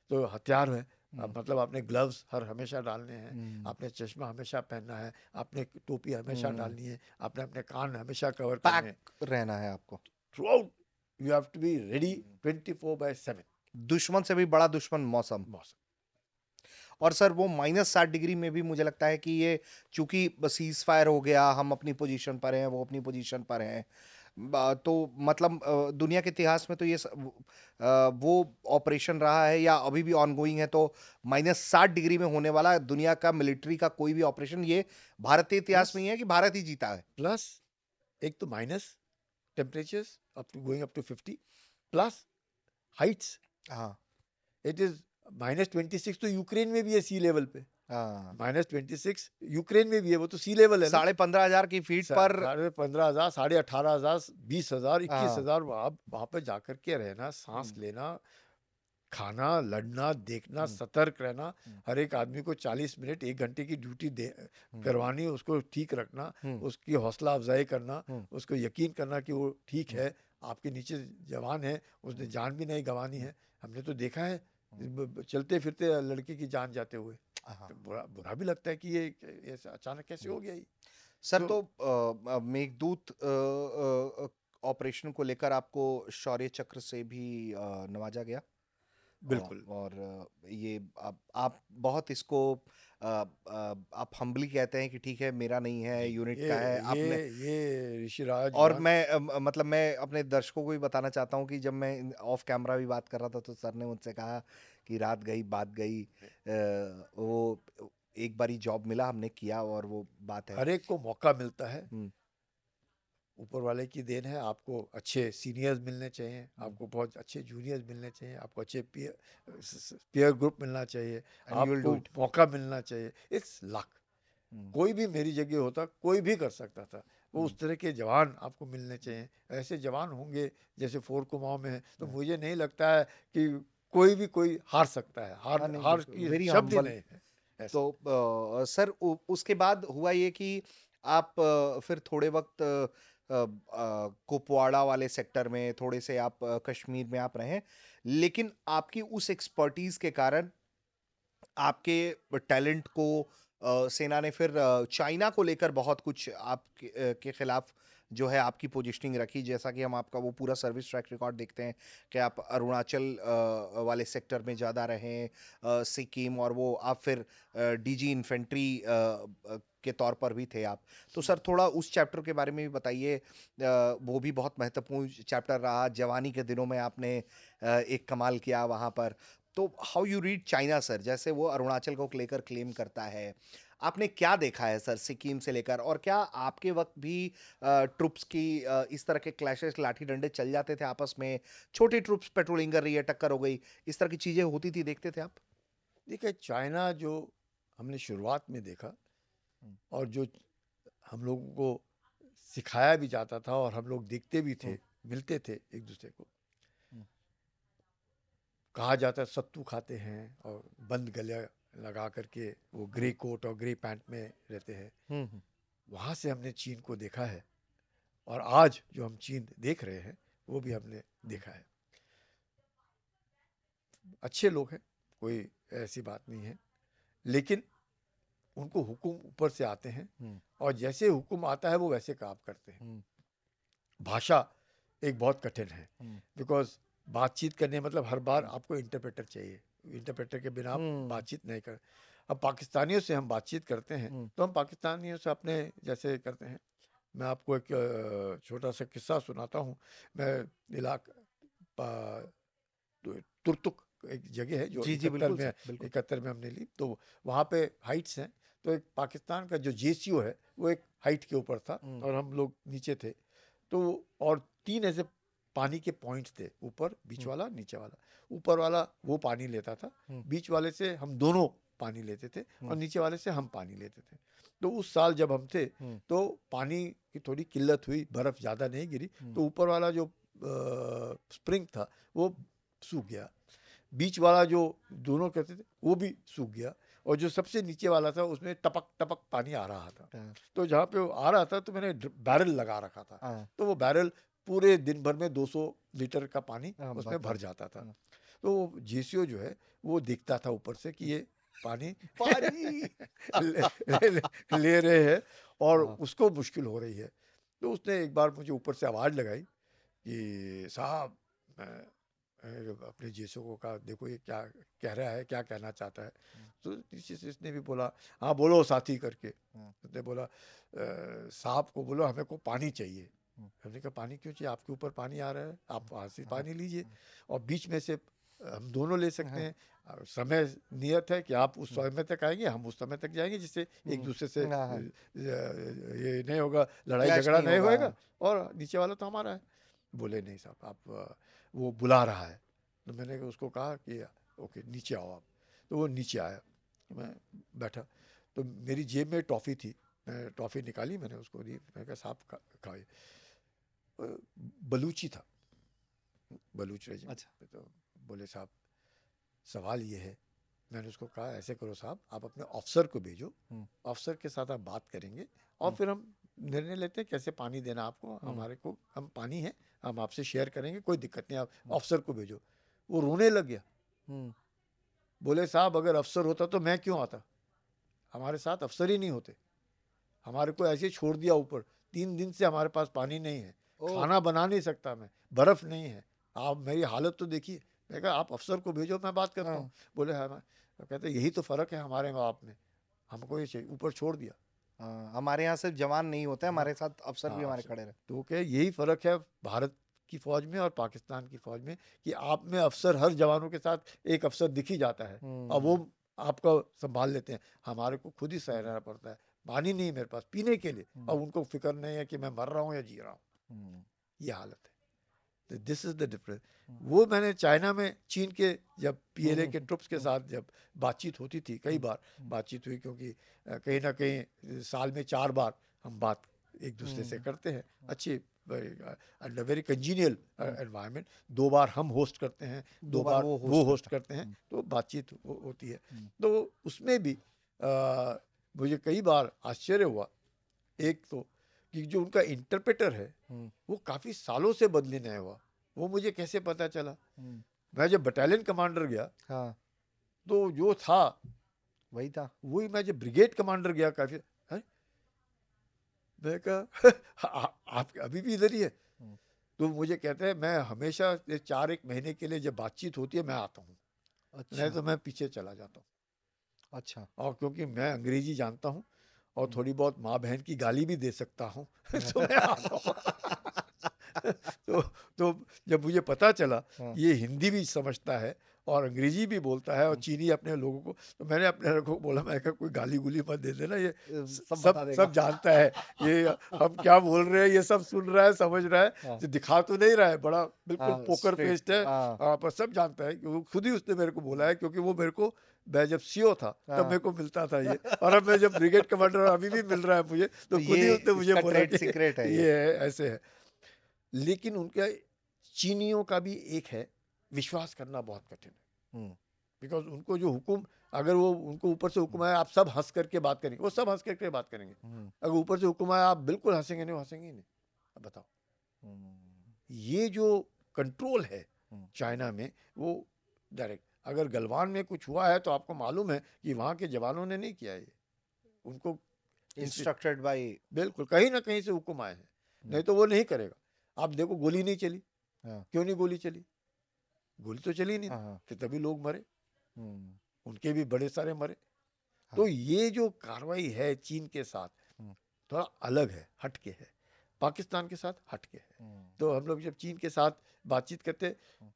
तो हथियार है, हम्म, अब मतलब आपने ग्लव्स हर हमेशा डालने हैं, हम्म, आपने चश्मा हमेशा पहनना है, आपने टोपी हमेशा हम्म। डालनी है, आपने अपने कान हमेशा कवर करने पैक हैं। रहना है आपको। Throughout you have to be ready, 24/7 दुश्मन से भी बड़ा दुश्मन मौसम। मौसम। और सर वो -60 डिग्री में भी मुझे लगता है कि ये, चूंकि सीज फायर हो गया, हम अपनी पोजीशन पर हैं, वो अपनी पोजीशन पर हैं, तो मतलब दुनिया के इतिहास में तो ये वो ऑपरेशन रहा है या अभी भी ऑनगोइंग है, तो -60 डिग्री में होने वाला दुनिया का मिलिट्री का कोई भी ऑपरेशन, ये भारतीय इतिहास प्लस में ही है कि भारत ही जीता है। प्लस एक तो minus temperatures up to going up to 50, plus heights. हाँ, इट इज -26 तो यूक्रेन में भी है, सी लेवल पे। हाँ, -26 यूक्रेन में भी है, वो तो सी लेवल है ना। 15,500 की फीट पर। 15,500, 18,500, 20,000, हाँ, 21,000, आप वहां पर जाकर के रहना, सांस हम्म, लेना, खाना, लड़ना, देखना, हम्म, सतर्क रहना। हम्म, हर एक आदमी को 40 मिनट, 1 घंटे की ड्यूटी दे हम्म, करवानी, उसको ठीक रखना, हम्म, उसकी हौसला अफजाई करना, हम्म, उसको यकीन करना कि वो ठीक हम्म, है। आपके नीचे जवान है, उसने हम्म, जान भी नहीं गंवानी हम्म, है। हमने तो देखा है हम्म, चलते फिरते लड़के की जान जाते हुए। हाँ। तो बुरा बुरा भी लगता है कि ये ऐसा अचानक कैसे हम्म। हो गया ये। सर तो तो मेघदूत ऑपरेशन को लेकर आपको शौर्य चक्र से भी नवाजा गया। बिल्कुल। और ये आप बहुत इसको आप हम्बली कहते हैं कि ठीक है मेरा नहीं है, नहीं, यूनिट ये का है ये आपने। ये ऋषिराज और वन। मैं मतलब मैं अपने दर्शकों को भी बताना चाहता हूँ कि जब मैं ऑफ कैमरा भी बात कर रहा था तो सर ने मुझसे कहा कि रात गई बात गई, वो एक बारी जॉब मिला, हमने किया और वो बात है। हर एक को मौका मिलता है, हम्म, ऊपर वाले की देन है। आपको अच्छे सीनियर्स मिलने चाहिए, हम्म, आपको बहुत अच्छे जूनियर्स मिलने चाहिए, आपको अच्छे पीयर ग्रुप मिलना चाहिए, एंड यू विल डू आपको इट। मौका मिलना चाहिए। It's luck. हम्म, कोई भी मेरी जगह होता, कोई भी कर सकता था। वो हम्म, उस तरह के जवान आपको मिलने चाहिए, ऐसे जवान होंगे जैसे फोर कुमाऊं में है, तो हम्म। मुझे नहीं लगता है कि कोई हार सकता है। हार हाँ नहीं, हार बिल्कुल की वेरी शब्द ही हम्बल। नहीं है तो ऐसा। सर उसके बाद हुआ ये कि आप फिर थोड़े वक्त कुपवाड़ा वाले सेक्टर में, थोड़े से आप कश्मीर में आप रहे, लेकिन आपकी उस एक्सपर्टीज के कारण आपके टैलेंट को सेना ने फिर चाइना को लेकर बहुत कुछ आपके के खिलाफ जो है आपकी पोजीशनिंग रखी, जैसा कि हम आपका वो पूरा सर्विस ट्रैक रिकॉर्ड देखते हैं कि आप अरुणाचल वाले सेक्टर में ज़्यादा रहे, सिक्किम, और वो आप फिर डीजी इन्फेंट्री के तौर पर भी थे आप। तो सर थोड़ा उस चैप्टर के बारे में भी बताइए, वो भी बहुत महत्वपूर्ण चैप्टर रहा, जवानी के दिनों में आपने एक कमाल किया वहाँ पर। तो how you read China sir, जैसे वो अरुणाचल को लेकर क्लेम करता है, आपने क्या देखा है सर सिक्किम से लेकर, और क्या आपके वक्त भी ट्रुप्स की इस तरह के क्लैशेस, लाठी डंडे चल जाते थे आपस में, छोटी ट्रुप्स पेट्रोलिंग कर रही है, टक्कर हो गई, इस तरह की चीजें होती थी, देखते थे आप? देखिए, चाइना जो हमने शुरुआत में देखा हम्म, और जो हम लोगों को सिखाया भी जाता था और हम लोग देखते भी थे, हम्म, मिलते थे एक दूसरे को, हम्म, कहा जाता है सत्तू खाते हैं और बंद गले लगा करके वो ग्रे कोट और ग्रे पैंट में रहते हैं। हम्म, वहां से हमने चीन को देखा है और आज जो हम चीन देख रहे हैं वो भी हमने हम्म, देखा है। अच्छे लोग हैं, कोई ऐसी बात नहीं है, लेकिन उनको हुक्म ऊपर से आते हैं हम्म, और जैसे हुक्म आता है वो वैसे काम करते हैं। हम्म, भाषा एक बहुत कठिन है, हम्म, बिकॉज बातचीत करने मतलब हर बार आपको इंटरप्रेटर चाहिए, इंटरप्रेटर के बिना आप हम्म, बातचीत नहीं कर। अब पाकिस्तानियों से हम बातचीत करते हैं हम्म, तो हम पाकिस्तानियों से अपने जैसे करते हैं। मैं आपको एक छोटा सा किस्सा सुनाता हूँ। मैं इलाका तुर्तुक एक जगह है जो जी जी इकहत्तर बिल्कुल में सर, बिल्कुल। इकहत्तर में हमने ली, तो वहाँ पे हाइट्स हैं। तो एक पाकिस्तान का जो जेसीओ है वो एक हाइट के ऊपर था हम्म, और हम लोग नीचे थे। तो और तीन ऐसे पानी के पॉइंट्स थे, ऊपर, बीच हम्म, वाला, नीचे वाला। ऊपर वाला वो पानी लेता था, हम्म, बीच वाले से हम दोनों पानी लेते थे और हम्म, नीचे वाले से हम पानी लेते थे। तो उस साल जब हम थे हम्म, तो पानी की थोड़ी किल्लत हुई, बर्फ ज़्यादा नहीं गिरी, हम्म, तो ऊपर वाला जो स्प्रिंग था वो सूख गया। बीच वाला जो दोनों करते थे वो भी सूख गया और जो सबसे नीचे वाला था उसमें टपक टपक पानी आ रहा था। हाँ, तो जहाँ पे वो आ रहा था तो मैंने बैरल लगा रखा था। हाँ, तो वो बैरल पूरे दिन भर में 200 लीटर का पानी हाँ, उसमें भर बस, जाता था। हाँ। तो वो जेसीओ जो है वो देखता था ऊपर से कि ये पानी पानी ले, ले, ले, ले रहे हैं और हाँ, उसको मुश्किल हो रही है। तो उसने एक बार मुझे ऊपर से आवाज़ लगाई कि साहब, अपने जीसू को कहा, देखो ये क्या कह रहा है, क्या कहना चाहता है। तो नीचे से इसने भी बोला, हाँ बोलो साथी करके। हाँ, उसने बोला, साहब को बोलो हमें को पानी चाहिए। हाँ, हमने कहा पानी क्यों चाहिए, आपके ऊपर पानी आ रहा है, आप वहाँ से हाँ, पानी लीजिए और बीच में से हम दोनों ले सकते हाँ, हैं। समय नियत है कि आप उस हम्म, समय तक आएंगे, हम उस समय तक जाएंगे, जिससे एक दूसरे से हाँ, हाँ, ये नहीं होगा, लड़ाई क्लैश झगड़ा नहीं नहीं होगा, होएगा और नीचे वाला तो हमारा है। बोले नहीं साहब, आप वो बुला रहा है। तो मैंने उसको कहा कि ओके नीचे आओ आप। तो वो नीचे आया, मैं बैठा। तो मेरी जेब में टॉफ़ी थी, मैं टॉफ़ी निकाली, मैंने उसको दी, मैंने कहा साहब खाए। बलूची था, बलूच अच्छा, रेजिमेंट। तो बोले साहब, सवाल ये है। मैंने उसको कहा ऐसे करो साहब, आप अपने अफसर को भेजो, हम्म, अफसर के साथ आप बात करेंगे और हम्म, फिर हम निर्णय लेते हैं कैसे पानी देना आपको, हम्म, हमारे को हम पानी है, हम आपसे शेयर करेंगे, कोई दिक्कत नहीं, आप हम्म, अफसर को भेजो। वो रोने लग गया। हम्म, बोले साहब, अगर अफसर होता तो मैं क्यों आता, हमारे साथ अफसर ही नहीं होते, हमारे को ऐसे ही छोड़ दिया ऊपर। 3 दिन से हमारे पास पानी नहीं है, ओह, खाना बना नहीं सकता मैं, बर्फ नहीं है, आप मेरी हालत तो देखिए। मैं कहा आप अफसर को भेजो, मैं बात करता हूँ। हाँ, बोले हाँ। तो कहते यही तो फर्क है हमारे माँ बाप में, हमको ये चाहिए, ऊपर छोड़ दिया। हाँ, हमारे यहाँ सिर्फ जवान नहीं होते, हाँ, हमारे साथ अफसर भी हाँ हमारे अफसर। खड़े रहते। तो वो कहे यही फर्क है भारत की फौज में और पाकिस्तान की फौज में, कि आप में अफसर, हर जवानों के साथ एक अफसर दिख ही जाता है और वो हम्म, आपका संभाल लेते हैं। हमारे को खुद ही हम्म, सहना पड़ता है, पानी नहीं मेरे पास पीने के लिए हम्म, और उनको फिक्र नहीं है कि मैं मर रहा हूँ या जी रहा हूँ। हम्म, ये हालत है। तो दिस इज द डिफरेंस। हम्म, वो मैंने चाइना में, चीन के, जब पीएलए हम्म, के ट्रुप्स के साथ जब बातचीत होती थी, कई हम्म, बार हम्म, बातचीत हुई, क्योंकि कहीं ना कहीं साल में 4 बार हम बात एक दूसरे से हम्म, करते हैं, अच्छी, अंडर वेरी कंजीनियल हम्म, एनवायरनमेंट। 2 बार हम होस्ट करते हैं, दो दो बार बार वो वो होस्ट होस्ट करता करते हैं, है। तो बातचीत होती है। हम्म, तो उसमें भी मुझे कई बार आश्चर्य हुआ। एक तो कि जो उनका इंटरप्रेटर है हम्म, वो काफी सालों से बदली नहीं हुआ, वो मुझे कैसे पता चला? हम्म, मैं जब बटालियन कमांडर गया हाँ तो जो था वही था। वही, मैं जब ब्रिगेड कमांडर गया काफी है? मैं कहा आप अभी भी इधर ही है? हम्म, तो मुझे कहते हैं मैं हमेशा 4 एक महीने के लिए जब बातचीत होती है मैं आता हूँ, नहीं अच्छा तो मैं पीछे चला जाता हूँ। अच्छा। और क्योंकि मैं अंग्रेजी जानता हूँ और हम्म, थोड़ी बहुत माँ बहन की गाली भी दे सकता हूँ तो मैं आता हूँ तो जब मुझे पता चला हाँ, ये हिंदी भी समझता है और अंग्रेजी भी बोलता है और चीनी अपने लोगों को, तो मैंने अपने लोगों को बोला, मैं कहा कोई गाली गुली मत दे देना, ये सब सब बता देगा। सब जानता है, ये हम क्या बोल रहे हैं ये सब सुन रहा है, समझ रहा है, हाँ जो दिखा तो नहीं रहा है, बड़ा बिल्कुल हाँ पोकर स्ट्रेट फेस्ड है। हाँ पर सब जानता है कि वो खुद ही उसने मेरे को बोला है, क्योंकि वो मेरे को, मैं जब सीओ था तब हाँ। मेरे को मिलता था ये, और अब मैं जब ब्रिगेड कमांडर अभी भी मिल रहा है मुझे, तो तो खुद ही ये उसने मुझे इसका बोला ट्रेड कि सीक्रेट है ये। ये है, ऐसे है। लेकिन उनका, चीनियों का भी एक है, विश्वास करना बहुत कठिन है, हम्म, बिकॉज उनको जो हुक्म, अगर वो उनको ऊपर से हुक्म आया आप सब हंस करके बात करेंगे, वो सब हंस करके बात करेंगे। हम्म, अगर ऊपर से हुक्म आया आप बिल्कुल हंसेंगे नहीं, हंसेंगे ही नहीं। अब बताओ, हम्म, ये जो कंट्रोल है हम्म, चाइना में, वो डायरेक्ट, अगर गलवान में कुछ हुआ है तो आपको मालूम है कि वहां के जवानों ने नहीं किया, ये उनको किसी, इंस्ट्रक्टेड बाय। बिल्कुल कहीं ना कहीं से हुक्म आए हैं, नहीं तो वो नहीं करेगा। आप देखो गोली नहीं चली, हाँ क्यों नहीं गोली चली? गोली तो चली नहीं हाँ थी, हाँ, फिर तभी लोग मरे, हम्म, उनके भी बड़े सारे मरे। तो हाँ, ये जो कार्रवाई है चीन के साथ, हम्म, थोड़ा अलग है, हटके है, पाकिस्तान के साथ हटके है। हम्म, तो हम लोग जब चीन के साथ बातचीत करते, हम्म,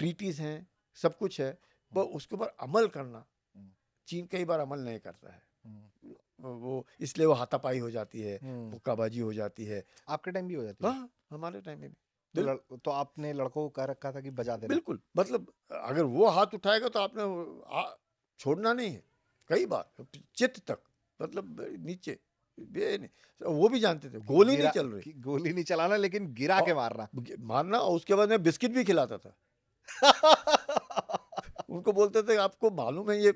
ट्रीटीज हैं, सब कुछ है, पर उसके ऊपर अमल करना हम्म, चीन कई बार अमल नहीं करता है। हम्म, वो इसलिए वो हाथापाई हो जाती है, हम्म। मुक्काबाजी हो जाती है। आपके टाइम भी हो जाती है? हाँ, हमारे टाइम में भी। तो बिल, तो आपने लड़कों को कह रखा था कि बजा देना? बिल्कुल, मतलब अगर वो हाथ उठाएगा तो आपने छोड़ना नहीं है, कई बार चित्त तक, मतलब नीचे, ये नहीं, वो भी जानते थे कि गोली नहीं गिरा चल रही, कि गोली नहीं चलाना लेकिन गिरा के और मारना। मारना, और उसके बाद में बिस्किट भी खिलाता था। उनको बोलते थे आपको मालूम है ये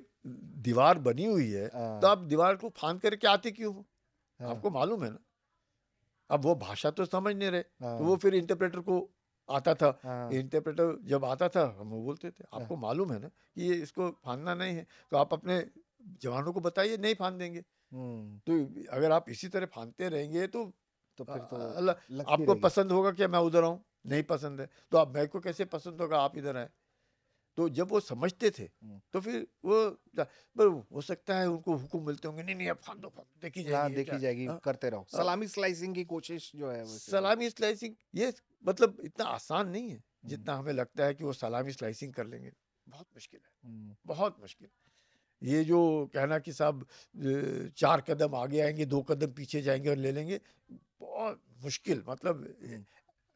दीवार बनी हुई है, तो हाँ आप दीवार को फांद करके आते क्यों हो? हाँ आपको मालूम है ना। अब वो भाषा तो समझ नहीं रहे, तो वो हाँ फिर इंटरप्रेटर को आता था, हाँ इंटरप्रेटर जब आता था हम वो बोलते थे हाँ, आपको मालूम है ना कि ये इसको फांदना नहीं है, तो आप अपने जवानों को बताइए, नहीं फांद देंगे। हम्म। तो अगर आप इसी तरह फांदते रहेंगे तो तो फिर तो अल्लाह, लगती आपको रहेगी। पसंद होगा क्या मैं उधर आऊं? नहीं पसंद है, तो आप, मेरे को कैसे पसंद होगा आप इधर आए? तो जब वो समझते थे हम्म, तो फिर वो, पर हो सकता है उनको हुक्म मिलते होंगे, नहीं नहीं अब फांदो फांदो, देखी जाएगी हाँ ये देखी क्या। जाएगी, हाँ, करते रहो, हाँ, सलामी स्लाइसिंग की कोशिश जो है वैसे वो। सलामी स्लाइसिंग, ये मतलब इतना आसान नहीं है हम्म, जितना हमें लगता है कि वो सलामी स्लाइसिंग कर लेंगे, बहुत मुश्किल है, हम्म, बहुत मुश्किल। ये जो कहना कि साहब 4 कदम आगे आएंगे 2 कदम पीछे जाएंगे और ले लेंगे, बहुत मुश्किल, मतलब हम्म,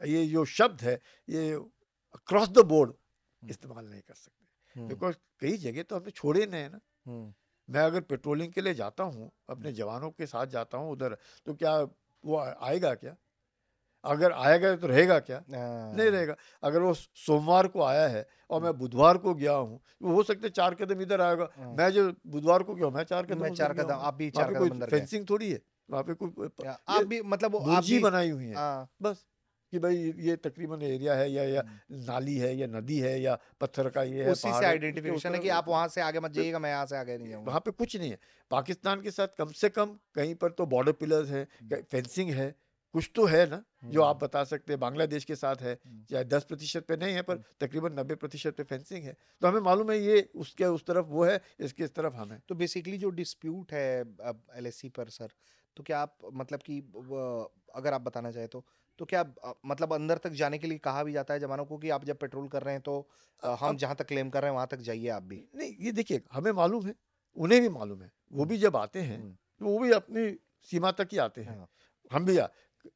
ये जो शब्द है, ये अक्रॉस द बोर्ड हम्म, इस्तेमाल नहीं कर सकते, हम्म, बिकॉज कई जगह तो हमने छोड़े नहीं है ना। हम्म, मैं अगर पेट्रोलिंग के लिए जाता हूँ, हम्म, अपने जवानों के साथ जाता हूँ उधर, तो क्या वो आएगा क्या? अगर आएगा तो रहेगा क्या? नहीं हाँ, रहेगा। अगर वो सोमवार को आया है और हम्म, मैं बुधवार को गया हूँ, तो हो सकता है 4 कदम इधर आएगा, हाँ, मैं जो बुधवार को गया हूँ मैं 4 कदम मैं उधर चार गया कदम, हूँ। आप भी वहाँ चार पे कोई कदम अंदर गए? फेंसिंग थोड़ी है, वहाँ पे कोई या आप ये भी मतलब आप बुर्जी भी? बनाई हुई है, हाँ, बस, कि भाई ये तकरीबन एरिया है, या हम्म, नाली है या नदी है या पत्थर का ये है, उसी से पहाड़ है, उसके उस आइडेंटिफिकेशन है कि आप तरफ वहां से आगे मत जाइएगा, मैं यहाँ से आगे नहीं जाऊंगा। वहां पे कुछ नहीं है। पाकिस्तान के साथ कम से कम कहीं पर तो बॉर्डर पिलर्स है, फेंसिंग है, कुछ तो है ना, जो हम्म, आप बता सकते हैं। बांग्लादेश के साथ है, हम्म, चाहे 10% पे नहीं है, पर हम्म। तकरीबन 90% पे फेंसिंग है, तो हमें मालूम है ये उसके उस तरफ वो है, इसके इस तरफ हम है। तो बेसिकली जो डिस्प्यूट है अब एलएसी पर सर, तो क्या आप मतलब कि अगर आप बताना चाहे तो क्या मतलब अंदर तक जाने के लिए कहा भी जाता है जवानों को कि आप जब पेट्रोल कर रहे हैं तो हम अब जहां तक क्लेम कर रहे हैं वहां तक जाइए आप भी? नहीं, ये देखिए हमें मालूम है, उन्हें भी मालूम है, वो हम्म, भी जब आते हैं हम्म, तो वो भी अपनी सीमा तक ही आते हैं। हाँ, हम भी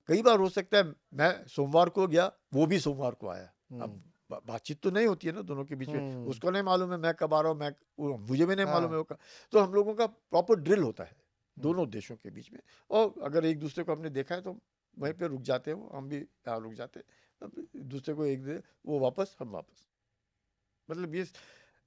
कई बार हो सकता है मैं सोमवार को गया, वो भी सोमवार को आया। हम्म, अब बातचीत तो नहीं होती है ना दोनों के बीच में, हम्म, उसको नहीं मालूम है मैं कब आ रहा हूँ, मुझे भी नहीं मालूम हाँ, है वो कब। तो हम लोगों का प्रॉपर ड्रिल होता है हम्म, दोनों देशों के बीच में, और अगर एक दूसरे को हमने देखा है तो वहीं पे रुक जाते हैं, हम भी यहाँ रुक जाते हैं, अब दूसरे को एक दे, वो वापस हम वापस, मतलब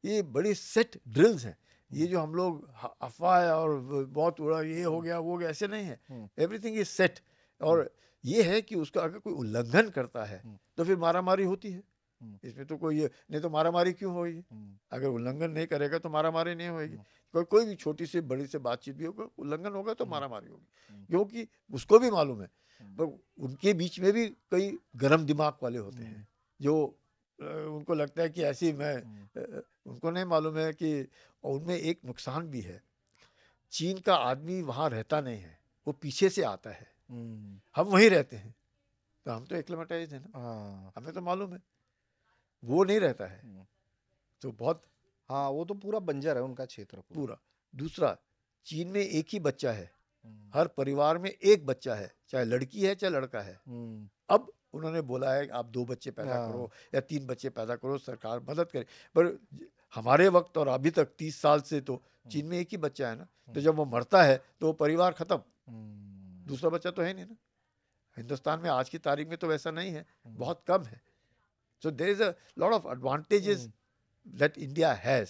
ये बड़ी सेट ड्रिल्स हैं। ये हम्म, जो हम लोग अफवाह है और बहुत उड़ा ये हो हम्म, गया वो हो गया, ऐसे नहीं है, हम्म, एवरीथिंग इज सेट। और ये है कि उसका अगर कोई उल्लंघन करता है तो फिर मारामारी होती है। इसमें तो कोई नहीं तो मारामारी क्यों होगी? अगर उल्लंघन नहीं करेगा तो मारामारी नहीं होगी। कोई भी छोटी से बड़ी से बातचीत भी होगा, उल्लंघन होगा तो मारामारी होगी, क्योंकि उसको भी मालूम है। पर उनके बीच में भी कई गरम दिमाग वाले होते हैं जो उनको लगता है कि ऐसी मैं उनको नहीं मालूम है कि उनमें एक नुकसान भी है। चीन का आदमी वहां रहता नहीं है, वो पीछे से आता है। हम वहीं रहते हैं तो हम तो एक्लेमेटाइज है ना, हमें तो मालूम है। वो नहीं रहता है तो बहुत हाँ, वो तो पूरा बंजर है उनका क्षेत्र पूरा। दूसरा, चीन में एक ही बच्चा है, हर परिवार में एक बच्चा है, चाहे लड़की है चाहे लड़का है। अब उन्होंने बोला है आप 2 बच्चे पैदा करो या 3 बच्चे पैदा करो, सरकार मदद करे। पर हमारे वक्त और अभी तक 30 साल से तो चीन में एक ही बच्चा है ना, तो जब वो मरता है तो वो परिवार खत्म, दूसरा बच्चा तो है नहीं ना। हिंदुस्तान में आज की तारीख में तो वैसा नहीं है, बहुत कम है। So there is a lot of advantages that India has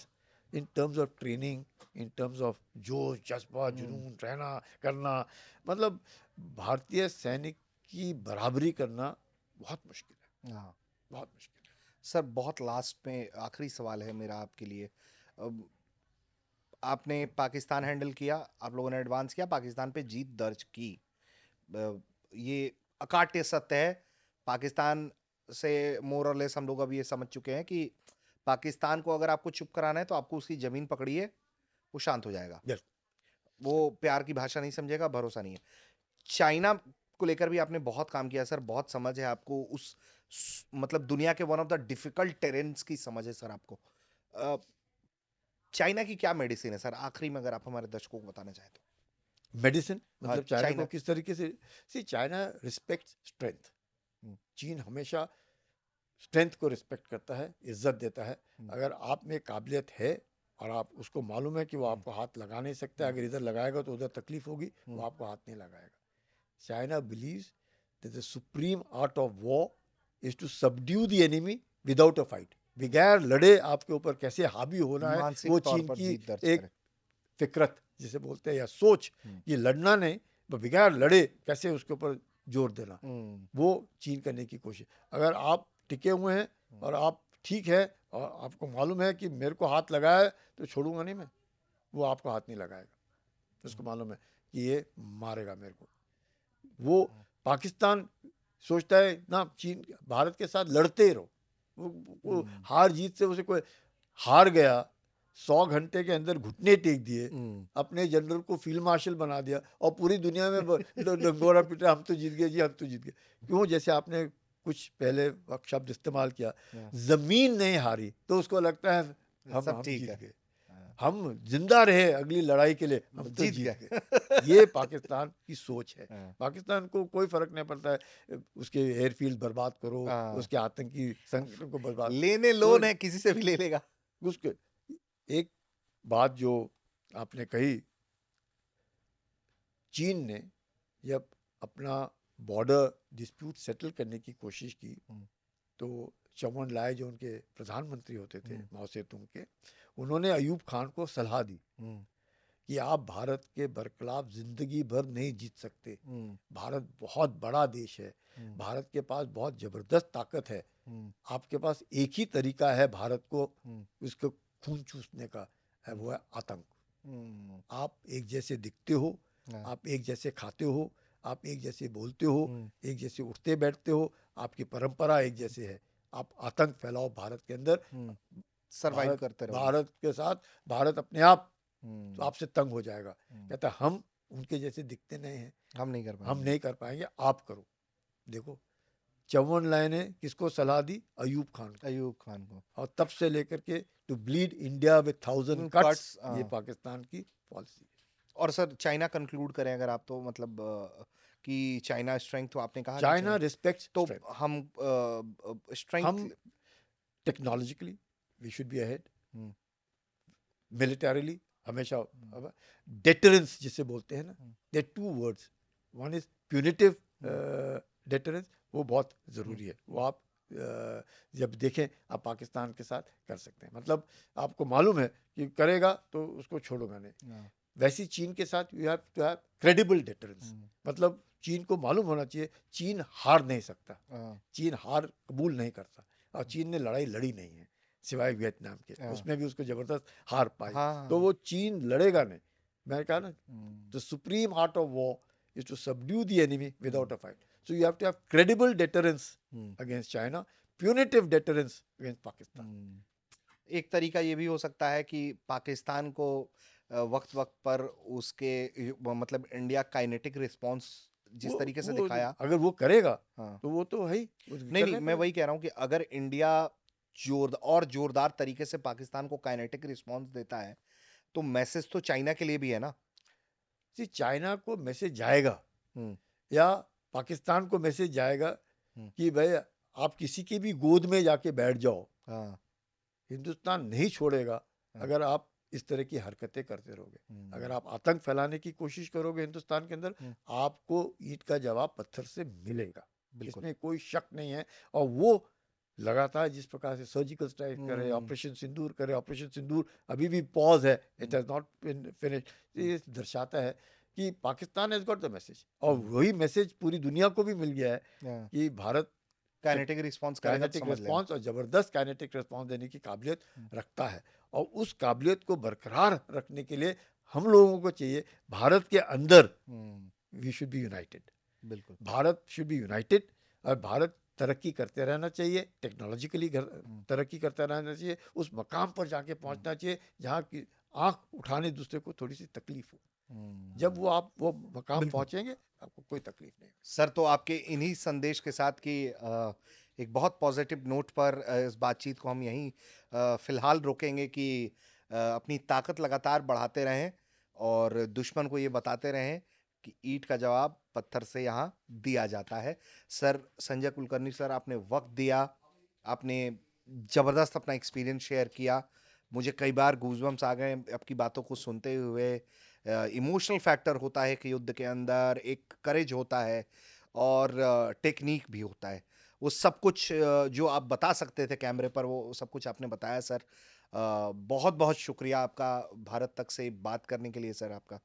in terms of training, in terms of जोश जज्बा जुनून रहना करना। मतलब भारतीय सैनिक की बराबरी करना बहुत मुश्किल है, बहुत मुश्किल है। सर बहुत लास्ट में आखिरी सवाल है मेरा आपके लिए। अब आपने पाकिस्तान हैंडल किया, आप लोगों ने एडवांस किया, पाकिस्तान पे जीत दर्ज की। ये अकाट्य सत्य है। पाकिस्तान से मोर और लेस हम लोग अब ये समझ चुके हैं कि पाकिस्तान को अगर आपको चुप कराना है तो आपको उसकी जमीन पकड़िए, वो शांत हो जाएगा। Yes. वो प्यार की भाषा नहीं समझेगा, भरोसा नहीं है। चाइना को लेकर भी आपने बहुत काम किया सर, बहुत समझ है आपको मतलब दुनिया के one of the difficult terrains की समझ है सर आपको। चाइना की क्या मेडिसिन है सर, आखिरी में अगर आप हमारे दर्शकों को बताना चाहें तो? मेडिसिन हाँ, मतलब चाइना को चाइना। किस तरीके से, सी चाइना रिस्पेक्ट स्ट्रेंथ। चीन हमेशा स्ट्रेंथ को रिस्पेक्ट करता है, इज्जत देता है। अगर आप में काबिलियत है और आप उसको मालूम है कि वो आपको हाथ लगा नहीं सकता, अगर इधर लगाएगा तो उधर तकलीफ होगी, वो आपको हाथ नहीं लगाएगा। China believes that the supreme art of war is to subdue the enemy without a fight. बगैर लड़े आपके ऊपर कैसे हावी होना है, मानसिक वो तौर चीन पर की जीत दर्ज एक करे। फिक्रत जिसे बोलते हैं या सोच, ये लड़ना नहीं, बगैर लड़े कैसे उसके ऊपर जोर देना, वो चीन करने की कोशिश। अगर आप टिके हुए हैं और आप ठीक है और आपको मालूम है कि मेरे को हाथ लगाया तो छोड़ूंगा नहीं मैं, वो आपको हाथ नहीं लगाएगा, तो उसको मालूम है कि ये मारेगा मेरे को। वो पाकिस्तान सोचता है ना चीन भारत के साथ लड़ते रहो, वो हार जीत से उसे कोई हार गया, 100 घंटे के अंदर घुटने टेक दिए, अपने जनरल को फील्ड मार्शल बना दिया और पूरी दुनिया में डंगोरा पीटा, हम तो जीत गए जी, हम तो जीत गए। क्यों? जैसे आपने कुछ पहले शब्द इस्तेमाल किया, जमीन नहीं हारी तो उसको लगता है हम ठीक जीत है। गए, हम जिंदा रहे अगली लड़ाई के लिए, हम तो जीत गए। ये पाकिस्तान की सोच है। पाकिस्तान को कोई फर्क नहीं पड़ता है उसके एयरफील्ड बर्बाद करो, उसके आतंकी संगठन को बर्बाद, लेने लोन है, किसी से भी ले लेगा। उसके एक बात जो आपने कही, चीन ने जब अपना बॉर्डर डिस्प्यूट सेटल करने की कोशिश की तो चौवन लाई जो उनके प्रधानमंत्री होते थे माओ सेतुंग के, उन्होंने अयूब खान को सलाह दी कि आप भारत के बरखिलाफ जिंदगी भर नहीं जीत सकते, भारत बहुत बड़ा देश है, भारत के पास बहुत जबरदस्त ताकत है, आपके पास एक ही तरीका है भारत को उसको खून चूसने का है, वो है आतंक। आप एक जैसे दिखते हो, आप एक जैसे खाते हो, आप एक जैसे बोलते हो, एक जैसे उठते बैठते हो, आपकी परंपरा एक जैसे है, आप आतंक फैलाओ भारत के अंदर, सरवाइव करते रहो। भारत के साथ भारत अपने आप तो आपसे तंग हो जाएगा। कहता हम उनके जैसे दिखते नहीं हैं, हम नहीं कर पाएंगे, हम नहीं कर पाएंगे, आप करो। देखो चौवन लाई ने किसको सलाह दी? अयूब खान को। अयूब खान को। और तब से लेकर के to bleed India with 1000 cuts, ये पाकिस्तान की पॉलिसी है। और सर चाइना कंक्लूड करें अगर आप, तो मतलब कि चाइना स्ट्रेंथ, तो आपने कहा चाइना रिस्पेक्ट्स तो स्ट्रेंथ। हम स्ट्रेंथ, हम technologically we should be ahead, militarily हमेशा, डेटरेंस जिसे बोलते हैं ना, the two words, one is punitive deterrence, वो बहुत जरूरी है। वो आप जब देखें आप पाकिस्तान के साथ कर सकते हैं, मतलब आपको मालूम है कि करेगा तो उसको छोड़ूंगा नहीं। वैसी चीन के साथ you have to have credible deterrence. मतलब चीन को मालूम होना चाहिए चीन हार नहीं सकता, चीन हार कबूल नहीं करता, और चीन ने लड़ाई लड़ी नहीं है सिवाय वियतनाम के, उसमें भी उसको जबरदस्त हार पाई। तो वो चीन लड़ेगा नहीं। मैंने कहा ना, the supreme art of war is to subdue the enemy without a fight. So you have to have credible deterrence against China, punitive deterrence against Pakistan. एक तरीका ये भी हो सकता है कि पाकिस्तान को वक्त वक्त पर उसके मतलब इंडिया काइनेटिक रिस्पांस जिस तरीके से दिखाया, अगर वो करेगा हाँ, तो वो तो है ही। नहीं मैं वही कह रहा हूँ कि अगर इंडिया जोरदार तरीके से पाकिस्तान को काइनेटिक रिस्पांस देता है तो मैसेज तो चाइना के लिए भी है ना। जी, चाइना को मैसेज जाएगा या पाकिस्तान को मैसेज जाएगा कि भाई आप किसी की भी गोद में जाके बैठ जाओ, हिंदुस्तान नहीं छोड़ेगा अगर आप इस तरह की हरकतें करते रहोगे। अगर आप आतंक फैलाने की कोशिश करोगे हिंदुस्तान के अंदर, आपको ईंट का जवाब पत्थर से मिलेगा, इसमें कोई शक नहीं है। और वो लगातार जिस प्रकार से सर्जिकल स्ट्राइक करे, ऑपरेशन सिंदूर करे, ऑपरेशन सिंदूर अभी भी पॉज है, it has not been finished, ये दर्शाता है कि Pakistan has got the message. और वही मैसेज पूरी दुनिया को भी मिल गया है कि भारत काइनेटिक रिस्पांस करेगा तो समझ लेना। और जबरदस्त काइनेटिक रिस्पांस देने की काबिलियत रखता है। और उस काबिलियत को बरकरार रखने के लिए हम लोगों को चाहिए, भारत के अंदर वी शुड बी यूनाइटेड। बिल्कुल, भारत शुड बी यूनाइटेड, और भारत तरक्की करते रहना चाहिए, टेक्नोलॉजिकली तरक्की करता रहना चाहिए, उस मकाम पर जाके पहुंचना चाहिए जहाँ की आंख उठाने दूसरे को थोड़ी सी तकलीफ हो। जब वो मकाम पहुंचेंगे आपको कोई तकलीफ नहीं। सर, तो आपके इन्हीं संदेश के साथ कि एक बहुत पॉजिटिव नोट पर इस बातचीत को हम यहीं फिलहाल रोकेंगे कि अपनी ताकत लगातार बढ़ाते रहें और दुश्मन को ये बताते रहें कि ईंट का जवाब पत्थर से यहाँ दिया जाता है। सर संजय कुलकर्णी सर, आपने वक्त दिया, आपने जबरदस्त अपना एक्सपीरियंस शेयर किया। मुझे कई बार गूज़बम्स आ गए आपकी बातों को सुनते हुए। इमोशनल फैक्टर होता है कि युद्ध के अंदर एक करेज होता है और टेक्निक भी होता है। वो सब कुछ जो आप बता सकते थे कैमरे पर, वो सब कुछ आपने बताया सर। बहुत बहुत शुक्रिया आपका भारत तक से बात करने के लिए सर आपका।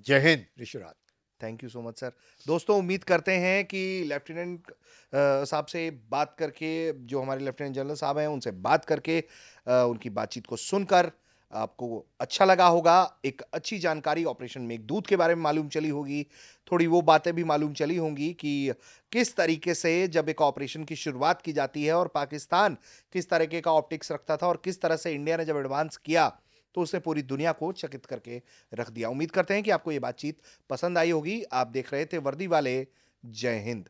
जय Hind Rishiraj. Thank you so much sir. दोस्तों, उम्मीद करते हैं कि लेफ्टिनेंट साहब से बात करके, जो हमारे लेफ्टिनेंट जनरल साहब हैं उनसे बात करके, उनकी बातचीत को सुनकर आपको अच्छा लगा होगा। एक अच्छी जानकारी ऑपरेशन मेघदूत के बारे में मालूम चली होगी, थोड़ी वो बातें भी मालूम चली होंगी कि किस तरीके से जब एक ऑपरेशन की शुरुआत की जाती है और पाकिस्तान किस तरीके का ऑप्टिक्स रखता था और किस तरह से इंडिया ने जब एडवांस किया तो उसने पूरी दुनिया को चकित करके रख दिया। उम्मीद करते हैं कि आपको ये बातचीत पसंद आई होगी। आप देख रहे थे वर्दी वाले। जय हिंद।